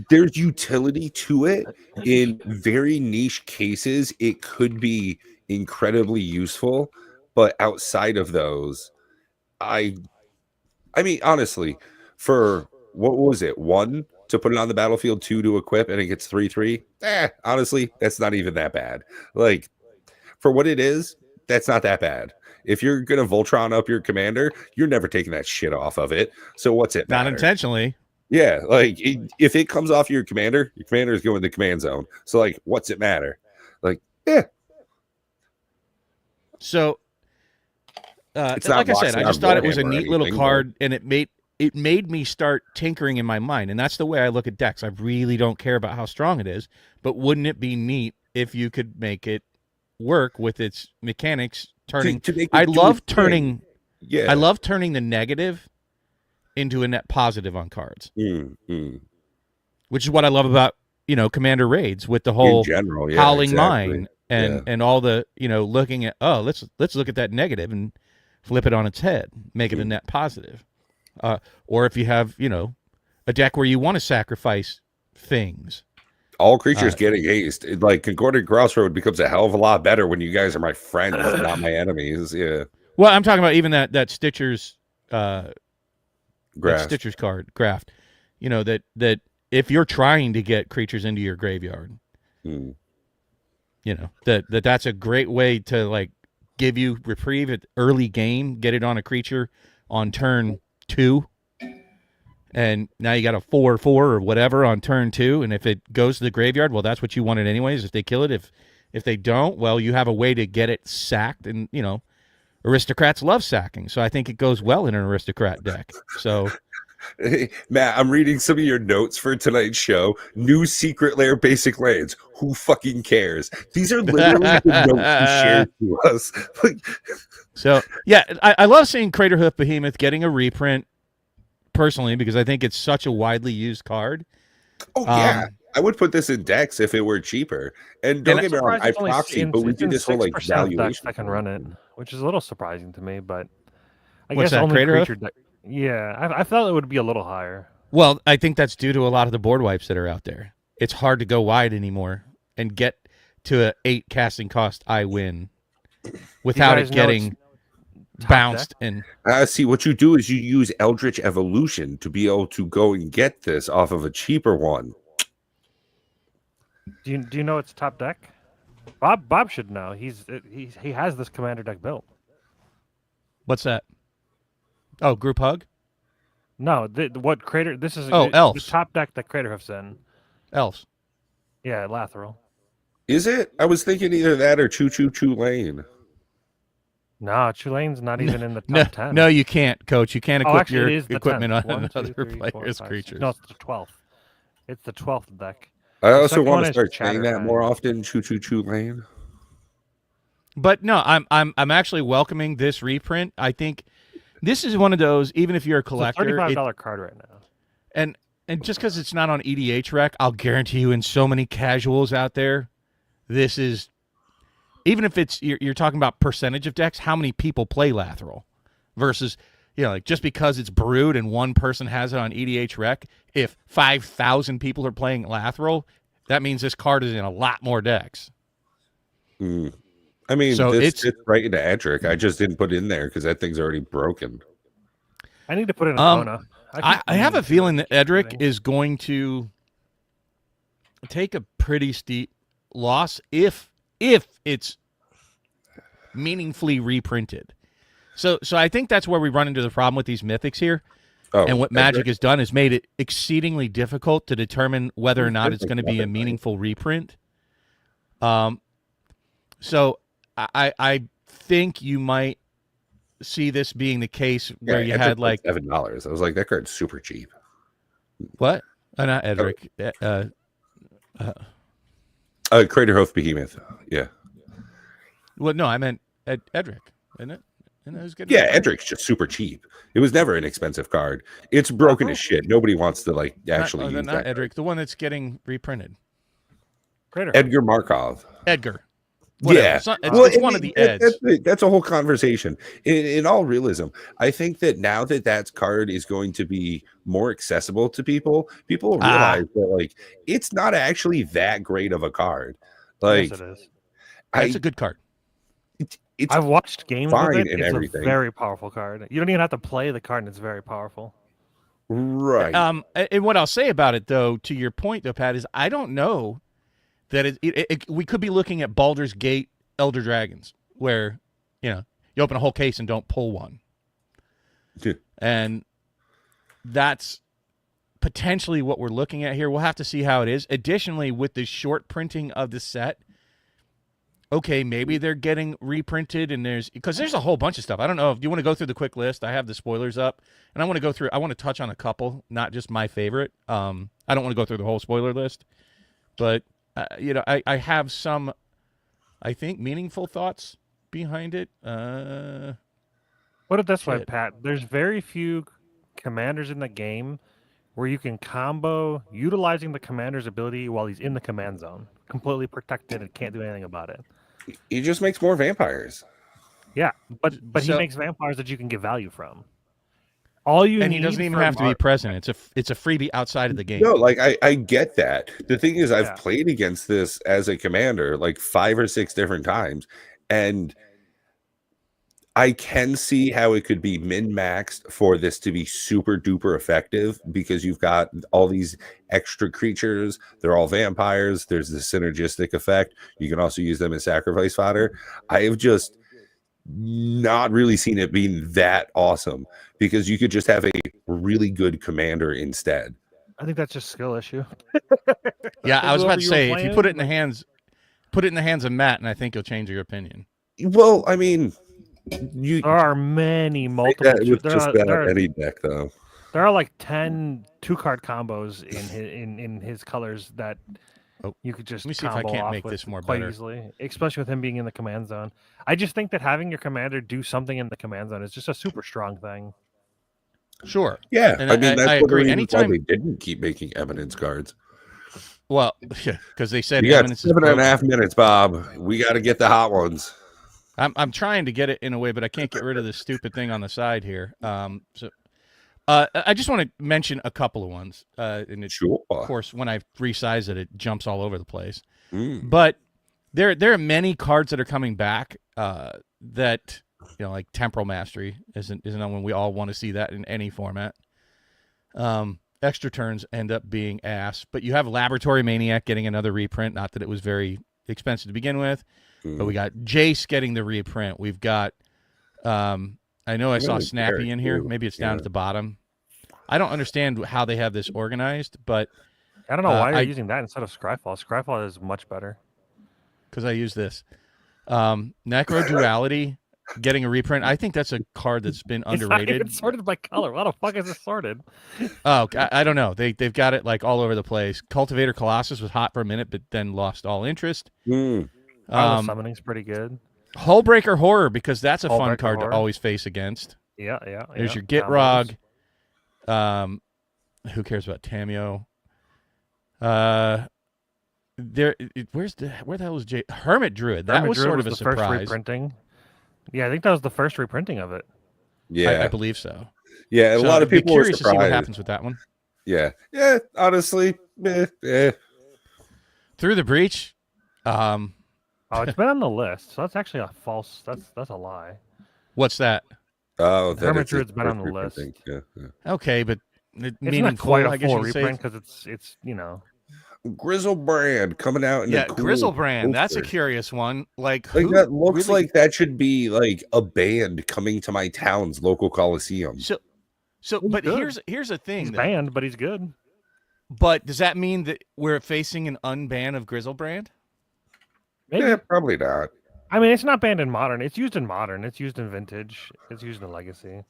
there's utility to it in very niche cases. It could be incredibly useful, but outside of those, I mean, honestly, for what was it? 1 to put it on the battlefield, 2 to equip, and it gets 3/3. Honestly, that's not even that bad. Like for what it is, that's not that bad. If you're gonna Voltron up your commander, you're never taking that shit off of it. So what's it matter? Not intentionally. Yeah, like if it comes off your commander is going to command zone. So like, what's it matter? Like, yeah. So, It's not like I said, I just thought it was a Warhammer or neat little anything, card, and it made me start tinkering in my mind, and that's the way I look at decks. I really don't care about how strong it is, but wouldn't it be neat if you could make it work with its mechanics? Turning, to make it I do love its turning. thing. Yeah, I love turning the negative into a net positive on cards, which is what I love about Commander raids with the whole in general, yeah, Howling exactly. Mine and all the looking at let's look at that negative and flip it on its head, make it a net positive. Or if you have a deck where you want to sacrifice things. All creatures getting aced. Like Concordant Crossroad becomes a hell of a lot better when you guys are my friends, not my enemies. Yeah. Well, I'm talking about even that Stitcher's Graft. Stitcher's card, Graft. That if you're trying to get creatures into your graveyard, that's a great way to like give you reprieve at early game, get it on a creature on turn 2. And now you got a 4/4 or whatever on turn 2, and if it goes to the graveyard, well, that's what you wanted anyways. If they kill it, if they don't, well, you have a way to get it sacked, and aristocrats love sacking, so I think it goes well in an aristocrat deck. So, Hey, Matt, I'm reading some of your notes for tonight's show. New secret lair basic lands. Who fucking cares? These are literally the notes you shared to us. So yeah, I love seeing Craterhoof Behemoth getting a reprint. Personally, because I think it's such a widely used card. Oh yeah, I would put this in decks if it were cheaper. And don't get me wrong, I proxy, but we do this whole like valuation. I can run it, which is a little surprising to me, but I What's guess that, only Craterhoof? creature deck. Yeah, I felt it would be a little higher. Well, I think that's due to a lot of the board wipes that are out there. It's hard to go wide anymore and get to a 8 casting cost. I win without it getting bounced deck? and See, what you do is you use Eldritch Evolution to be able to go and get this off of a cheaper one. Do you know it's top deck? Bob should know. He has this commander deck built. What's that? Oh, group hug? No, what Crater? This is Elves. the top deck that Craterhoof's in. Elves. Yeah, Lathril. Is it? I was thinking either that or Choo Choo Choo Lane. No, Tulane's not even in the top 10. No, you can't, Coach. You can't equip actually, your it is the equipment 10th. on 1, 2, another 3, 4, player's 5, 6. creatures. No, it's the 12th. It's the 12th deck. I The also second want one to is start saying that Chatterfang. more often. Choo Choo Choo Lane. But no, I'm actually welcoming this reprint. I think this is one of those. Even if you're a collector, it's a $35 card right now. And just because it's not on EDH Rec, I'll guarantee you, in so many casuals out there, this is. Even if it's you're talking about percentage of decks, how many people play Lathril versus, like just because it's brewed and one person has it on EDH Rec, if 5,000 people are playing Lathril, that means this card is in a lot more decks. I mean, so this fits right into Edric. I just didn't put it in there because that thing's already broken. I need to put it in Kona. I have a feeling that Edric is going to take a pretty steep loss if it's meaningfully reprinted. So I think that's where we run into the problem with these mythics here. And what Magic has done is made it exceedingly difficult to determine whether or not it's going to be a meaningful reprint. So I think you might see this being the case where you had like $7. I was like, that card's super cheap. What? Not Edric. Craterhoof Behemoth. Yeah. Well, no, I meant Edric, isn't it? Yeah, Edric's just super cheap. It was never an expensive card. It's broken as shit. Nobody wants to actually use that. Edric, the one that's getting reprinted. Craterhoof. Edgar Markov. Edgar. Whatever. Yeah. It's, Well, it's one of the eds. that's a whole conversation. In all realism, I think that now that card is going to be more accessible to people, people realize that like it's not actually that great of a card. Yes, Like it is. It's a good card. it's I've watched games with fine it. and It's everything. a very powerful card. You don't even have to play the card, and it's very powerful. Right. And what I'll say about it, though, to your point, though, Pat, is I don't know that we could be looking at Baldur's Gate Elder Dragons, where, you open a whole case and don't pull one. Yeah. And that's potentially what we're looking at here. We'll have to see how it is. Additionally, with the short printing of the set, okay, maybe they're getting reprinted, and because there's a whole bunch of stuff. I don't know if you want to go through the quick list. I have the spoilers up, and I want to touch on a couple, not just my favorite. I don't want to go through the whole spoiler list, but I have some, I think, meaningful thoughts behind it. Put it this way, Pat. There's very few commanders in the game where you can combo utilizing the commander's ability while he's in the command zone, completely protected and can't do anything about it. He just makes more vampires. Yeah, but he makes vampires that you can get value from. All you and need he doesn't even have to be present. It's a freebie outside of the game. No, like I get that. The thing is, I've played against this as a commander like 5 or 6 different times, and I can see how it could be min-maxed for this to be super duper effective because you've got all these extra creatures. They're all vampires. There's the synergistic effect. You can also use them as sacrifice fodder. I have just not really seen it being that awesome because you could just have a really good commander instead. I think that's just skill issue. Yeah, I was about to say, if you put it in the hands of Matt, and I think he'll change your opinion. Well, I mean, there are many multiple. With just about any deck, though. There are like 10 2-card combos in his colors that you could just. Let me see if I can't make this more quite better. easily, especially with him being in the command zone. I just think that having your commander do something in the command zone is just a super strong thing. Sure. Yeah, and I mean that's I agree. Anytime they didn't keep making evidence cards. Well, because they said you got evidence 7.5 minutes, Bob. We got to get the hot ones. I'm trying to get it in a way, but I can't get rid of this stupid thing on the side here. I just want to mention a couple of ones. And sure. Of course, when I resize it, it jumps all over the place. Mm. But there are many cards that are coming back that, like Temporal Mastery isn't one we all want to see that in any format. Extra turns end up being ass, but you have Laboratory Maniac getting another reprint. Not that it was very expensive to begin with. But we got Jace getting the reprint. We've got, I know I saw Snappy in here. Maybe it's down at the bottom. I don't understand how they have this organized, but I don't know why you're using that instead of Scryfall. Scryfall is much better. Because I use this. Necro Duality getting a reprint. I think that's a card that's been underrated. It's sorted by color. How the fuck is it sorted? Oh, I don't know. They've got it like all over the place. Cultivator Colossus was hot for a minute, but then lost all interest. Summoning's pretty good. Hullbreaker Horror, because that's a fun card to always face against. Yeah. There's your Gitrog. Who cares about Tameo? Where the hell is Hermit Druid? That was sort of a surprise. First reprinting. Yeah, I think that was the first reprinting of it. Yeah, I believe so. Yeah, a lot of people were surprised to see what happens with that one. Yeah. Honestly, Through the Breach. It's been on the list, so that's actually a false. That's a lie. What's that? Oh, Hermit Druid's been on the list. Yeah. Okay, but it's not quite a full reprint because it's Grizzlebrand coming out in a cool Grizzlebrand. poster. That's a curious one. Like that looks like that should be like a band coming to my town's local coliseum. But good. here's the thing. He's banned, but he's good. But does that mean that we're facing an unban of Grizzlebrand? Maybe. Yeah, probably not. I mean, it's not banned in Modern. It's used in Modern. It's used in Vintage. It's used in Legacy.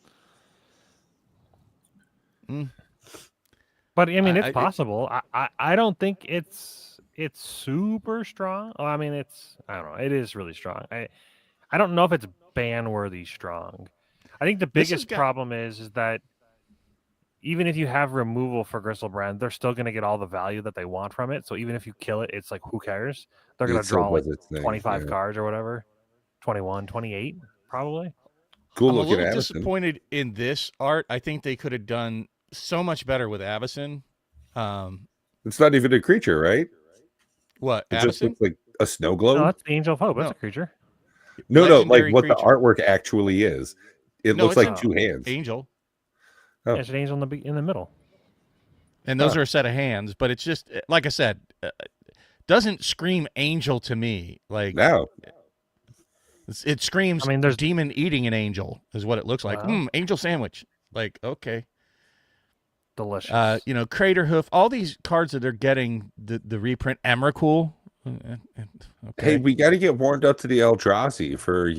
But I mean, it's possible. I don't think it's super strong. Oh, I mean, I don't know. It is really strong. I don't know if it's ban worthy strong. I think the biggest problem is that even if you have removal for Gristlebrand, they're still going to get all the value that they want from it. So even if you kill it, it's like, who cares? They're going It to still draw like does its thing. 25 Yeah. cards or whatever. 21, 28, probably. Cool I'm a looking little Avison. disappointed in this art. I think they could have done so much better with Avison. It's not even a creature, right? What, It just Avison? looks like a snow No, globe. that's the Angel of Hope. That's No. a creature. No, like Legendary what the creature. artwork actually is. It No, looks it's like an two hands. angel. Oh. Yeah, it's an angel in the middle. And those are a set of hands, but it's just, like I said, doesn't scream angel to me. Like, No. it screams, I mean, there's demon eating an angel is what it looks like. Wow. Angel sandwich. Like, okay. delicious. Crater Hoof, all these cards that are getting the reprint, Emrakul. Okay. Hey, we got to get warmed up to the Eldrazi for,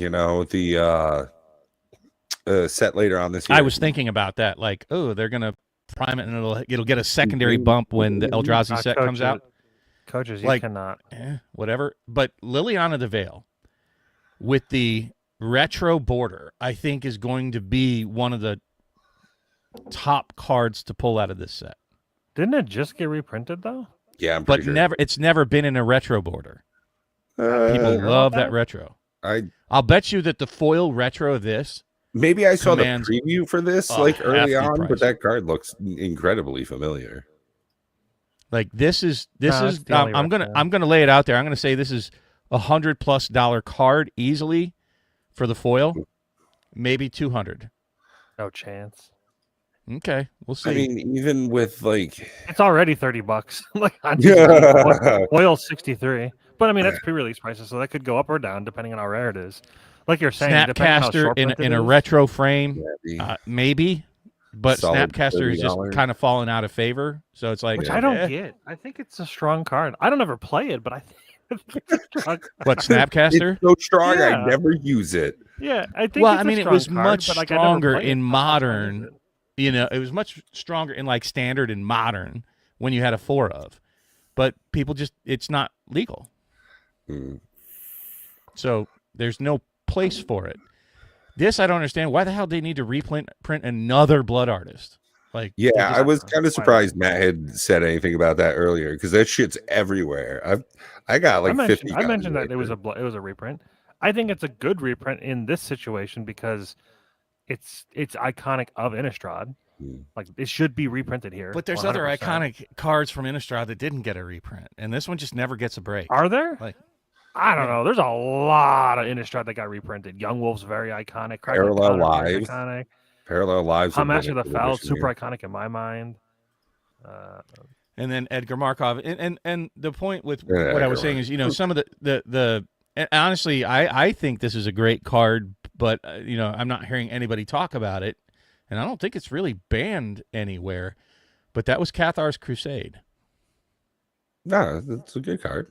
the set later on this year. I was thinking about that. Like, oh, they're going to prime it and it'll get a secondary bump when the Eldrazi set comes out. Coaches, you Like, cannot. Whatever. But Liliana the Veil with the retro border, I think, is going to be one of the top cards to pull out of this set. Didn't it just get reprinted though? Yeah, I'm pretty sure. It's never been in a retro border. People love that retro. I'll bet you that the foil retro of this. Maybe I saw the preview for this early on, price. but that card looks incredibly familiar. Like this is I'm gonna lay it out there. I'm gonna say this is $100+ card easily for the foil, maybe 200. No chance. Okay, we'll see. I mean, even with it's already $30. Like on foil 63, but I mean that's pre-release prices, so that could go up or down depending on how rare it is. Like you're saying, Snapcaster in a retro frame, maybe. But Snapcaster is just kind of falling out of favor. So it's like, which I don't get. I think it's a strong card. I don't ever play it, but I think it's a strong card. What, Snapcaster? It's so strong, I never use it. Yeah, I think. Well, it's I mean, a it was card, much stronger in modern. It was much stronger in like standard and modern when you had a 4 of, but people it's not legal. So there's no place for it. This I don't understand. Why the hell they need to print another Blood Artist? Like, yeah, I was kind of surprised Matt had said anything about that earlier because that shit's everywhere. I got like 50. I mentioned that it was a reprint. I think it's a good reprint in this situation because it's iconic of Innistrad. Like it should be reprinted here. But there's 100%. Other iconic cards from Innistrad that didn't get a reprint, and this one just never gets a break. Are there? Like, I don't know. There's a lot of Innistrad that got reprinted. Young Wolf's very iconic. Parallel Lives. Iconic. Parallel Lives. Master of the Fell, super iconic in my mind. And then Edgar Markov. And the point with what I was saying is, some of the and honestly, I think this is a great card, but I'm not hearing anybody talk about it, and I don't think it's really banned anywhere. But that was Cathar's Crusade. No, it's a good card.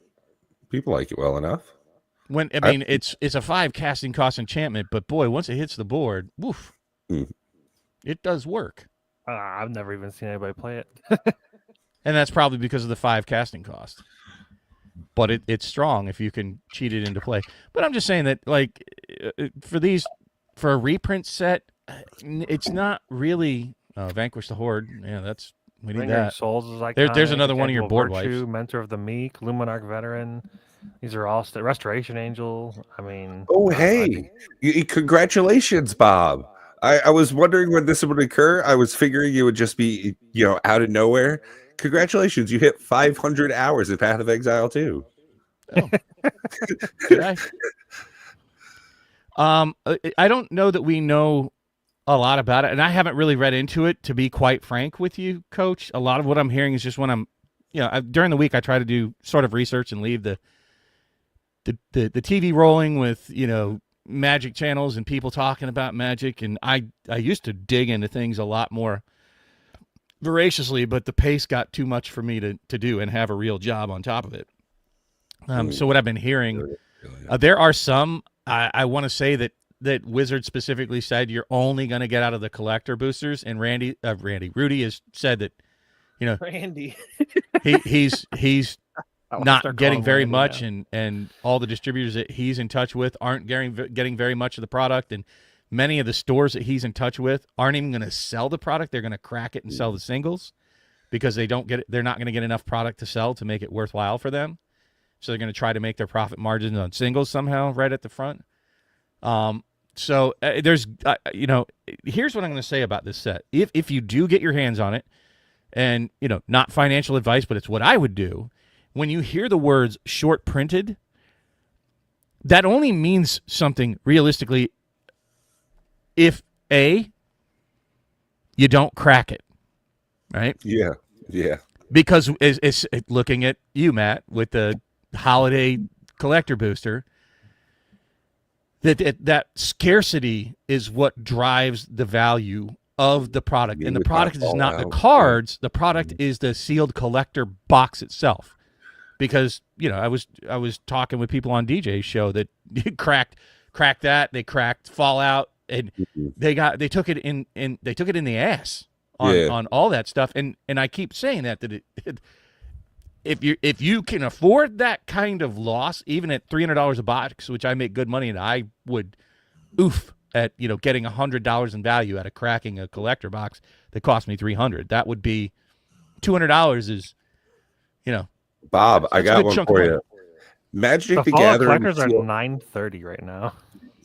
People like it well enough. It's a 5 casting cost enchantment, but boy, once it hits the board, woof, it does work. I've never even seen anybody play it, and that's probably because of the 5 casting cost. But it's strong if you can cheat it into play. But I'm just saying that, like, for a reprint set, it's not really Vanquish the Horde. Yeah, we need that. Souls is iconic. There's another one of your board Virtue, wipes. Mentor of the Meek, Luminarch Veteran. These are all Restoration Angel. I mean, hey, congratulations, Bob. I was wondering when this would occur. I was figuring it would just be out of nowhere. Congratulations, you hit 500 hours in Path of Exile 2. Oh. Did I? I don't know that we know a lot about it, and I haven't really read into it, to be quite frank with you, Coach. A lot of what I'm hearing is just when I'm, during the week I try to do sort of research and leave the TV rolling with, Magic channels and people talking about Magic, and I used to dig into things a lot more voraciously, but the pace got too much for me to do and have a real job on top of it. So what I've been hearing, there are some, I want to say that Wizard specifically said you're only going to get out of the collector boosters, and Rudy has said that, Randy, he's not getting very much, and all the distributors that he's in touch with aren't getting very much of the product, and many of the stores that he's in touch with aren't even going to sell the product. They're going to crack it and sell the singles because they're not going to get enough product to sell to make it worthwhile for them. So they're going to try to make their profit margins on singles somehow right at the front. So there's, here's what I'm going to say about this set. If you do get your hands on it, and, not financial advice, but it's what I would do, when you hear the words short printed, that only means something realistically if, A, you don't crack it, right? Yeah. Because it's looking at you, Matt, with the holiday collector booster, that scarcity is what drives the value of the product. And the product is not the cards. The product is the sealed collector box itself. Because, I was talking with people on DJ's show that cracked that. They cracked Fallout, and they took it in the ass on all that stuff. And I keep saying that if you can afford that kind of loss, even at $300 a box, which I make good money, and I would oof at getting $100 in value out of cracking a collector box that cost me $300. That would be $200 is Bob, I got one for you. Magic the Gathering collectors are $930 right now.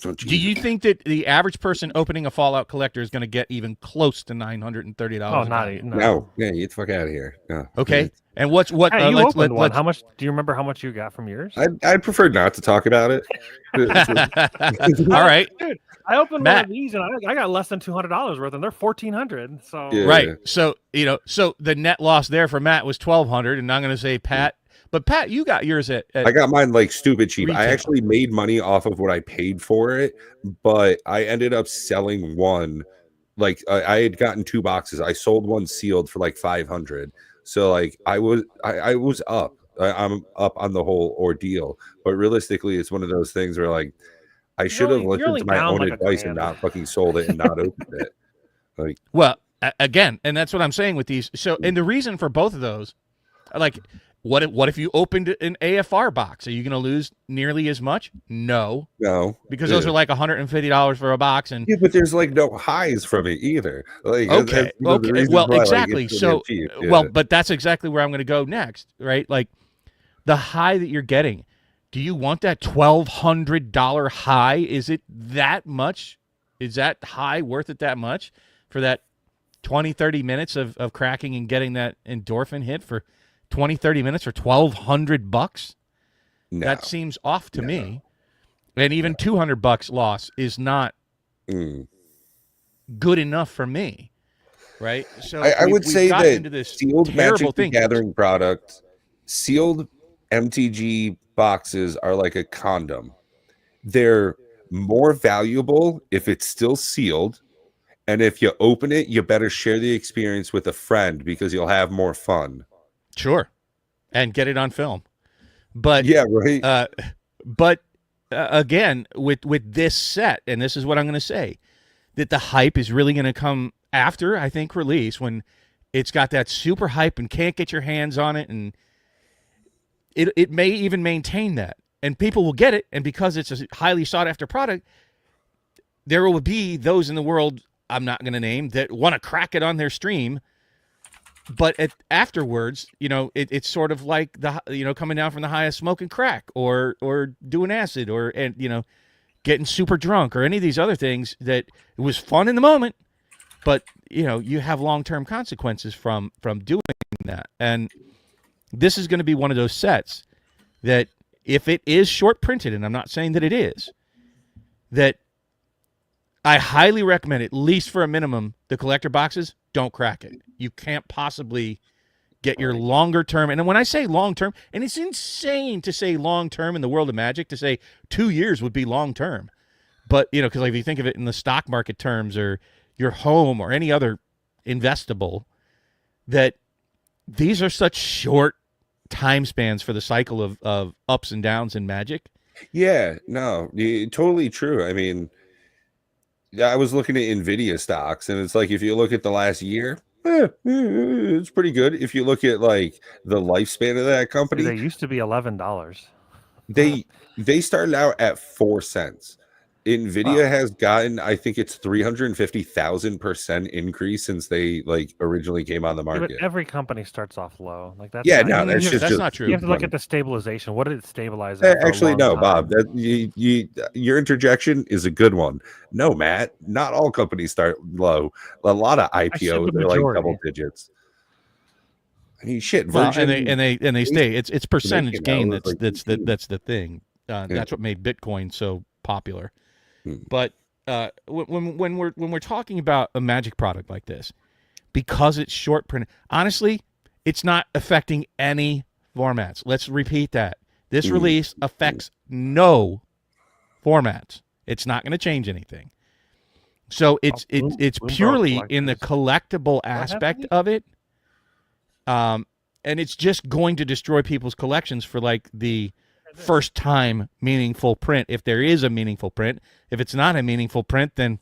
Do you think that the average person opening a Fallout collector is going to get even close to $930? Oh, no. Yeah, get the fuck out of here. No. Okay. And what? Hey, you opened one. How much? Do you remember how much you got from yours? I'd prefer not to talk about it. All right, dude. I opened one of these and I got less than $200 worth, and they're $1,400. So right. So so the net loss there for Matt was $1,200, and I'm going to say Pat. But Pat, you got yours at I got mine like stupid cheap. retail. I actually made money off of what I paid for it, but I ended up selling one. Like I had gotten 2 boxes. I sold one sealed for like $500. So like I was up. I'm up on the whole ordeal. But realistically, it's one of those things where like I should have listened to my own advice and not fucking sold it and not opened it. Like, well, again, and that's what I'm saying with these. So, and the reason for both of those, like, what if you opened an AFR box? Are you going to lose nearly as much? No, because those are like $150 for a box, and but there's like no highs from it either. Like, okay, well, exactly. So, well, but that's exactly where I'm going to go next, right? Like the high that you're getting. Do you want that $1,200 high? Is it that much? Is that high worth it that much for that 20, 30 minutes of cracking and getting that endorphin hit for 20, 30 minutes for $1,200? No. That seems off to me. And even $200 loss is not good enough for me, right? So I would say that sealed Magic the Gathering product, sealed MTG boxes are like a condom. They're more valuable if it's still sealed, and if you open it, you better share the experience with a friend because you'll have more fun. Sure, and get it on film. But yeah, right. Again, with this set, and this is what I'm going to say, that the hype is really going to come after, I think, release, when it's got that super hype and can't get your hands on it, and it may even maintain that, and people will get it, and because it's a highly sought after product, there will be those in the world I'm not going to name that want to crack it on their stream, but afterwards, it's sort of like coming down from the highest smoking crack or doing acid or getting super drunk or any of these other things that it was fun in the moment, but you have long-term consequences from doing that. And this is going to be one of those sets that if it is short printed, and I'm not saying that it is, that I highly recommend, at least for a minimum, the collector boxes, don't crack it. You can't possibly get your longer term. And when I say long term, and it's insane to say long term in the world of Magic, to say 2 years would be long term. But, because like if you think of it in the stock market terms or your home or any other investable, that these are such short time spans for the cycle of ups and downs in Magic. Yeah, no, totally true. I mean, I was looking at NVIDIA stocks, and it's like if you look at the last year, it's pretty good. If you look at like the lifespan of that company, they used to be $11. They started out at 4 cents. Nvidia has gotten, I think it's 350,000% increase since they like originally came on the Yeah, but market. every company starts off low. Like that's Yeah, not, no, that's that's just not true. you have to look funny. at the stabilization. What did it stabilize at for Actually, a long no, time? Bob. That your interjection is a good one. No, Matt, not all companies start low. A lot of I said IPOs the are like majority. double digits. I mean, shit. Well, Virgin, and they stay. It's percentage came out, gain. it was That's like 18. that's the thing. That's what made Bitcoin so popular. Hmm. But when we're talking about a Magic product like this, because it's short print, honestly, it's not affecting any formats. Let's repeat that. This release affects no formats. It's not going to change anything. So it's purely in the collectible aspect of it. And it's just going to destroy people's collections for like the first time meaningful print, if there is a meaningful print. If it's not a meaningful print, then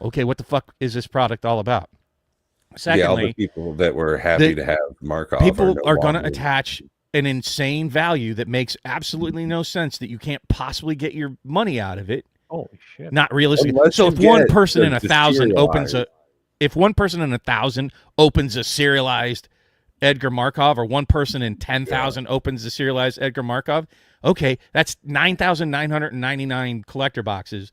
okay, what the fuck is this product all about? Secondly, all the people that were happy to have Markov people are going to longer. attach an insane value that makes absolutely no sense, that you can't possibly get your money out of it. Holy shit! Not realistic. Unless So you if one get person the- in the 1,000 opens serialized. if one person in 1,000 opens a serialized Edgar Markov, or one person in 10,000 opens a serialized Edgar Markov, okay, that's 9,999 collector boxes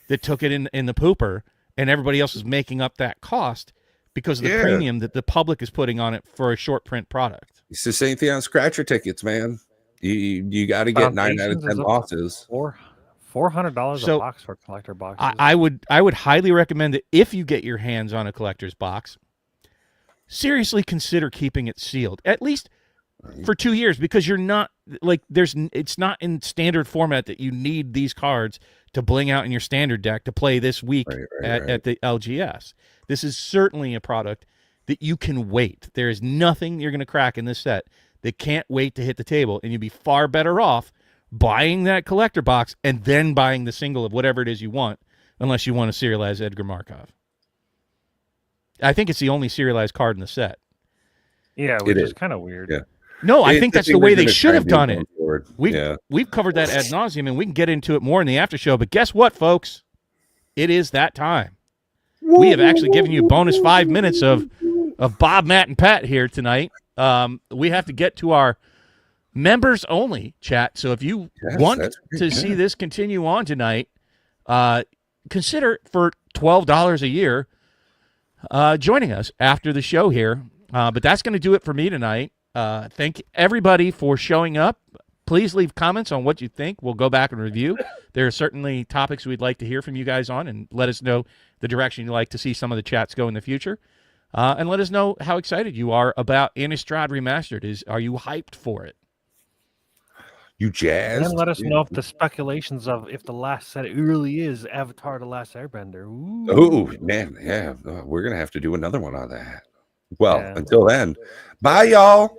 that took it in the pooper, and everybody else is making up that cost because of the premium that the public is putting on it for a short print product. It's the same thing on scratcher tickets, man. You got to get 9 out of 10 losses. $400 a box for collector boxes. I would highly recommend that if you get your hands on a collector's box, seriously consider keeping it sealed, at least for 2 years, because you're not like it's not in standard format that you need these cards to bling out in your standard deck to play this week at the LGS. This is certainly a product that you can wait. There is nothing you're going to crack in this set that can't wait to hit the table, and you'd be far better off buying that collector box and then buying the single of whatever it is you want, unless you want to serialize Edgar Markov. I think it's the only serialized card in the set. Yeah, which is kind of weird. Yeah. No, I think that's the way they should have done it. We've covered that ad nauseum, and we can get into it more in the after show. But guess what, folks? It is that time. We have actually given you bonus 5 minutes of Bob, Matt, and Pat here tonight. We have to get to our members only chat. So if you want to see this continue on tonight, consider for $12 a year joining us after the show here. But that's going to do it for me tonight. Thank everybody for showing up. Please leave comments on what you think. We'll go back and review. There are certainly topics we'd like to hear from you guys on, and let us know the direction you'd like to see some of the chats go in the future. And let us know how excited you are about Innistrad Remastered. Are you hyped for it? You jazzed? And let us know if the speculations of if the last set really is Avatar: The Last Airbender. Oh, man, yeah. We're going to have to do another one on that. Well, until then, bye, y'all.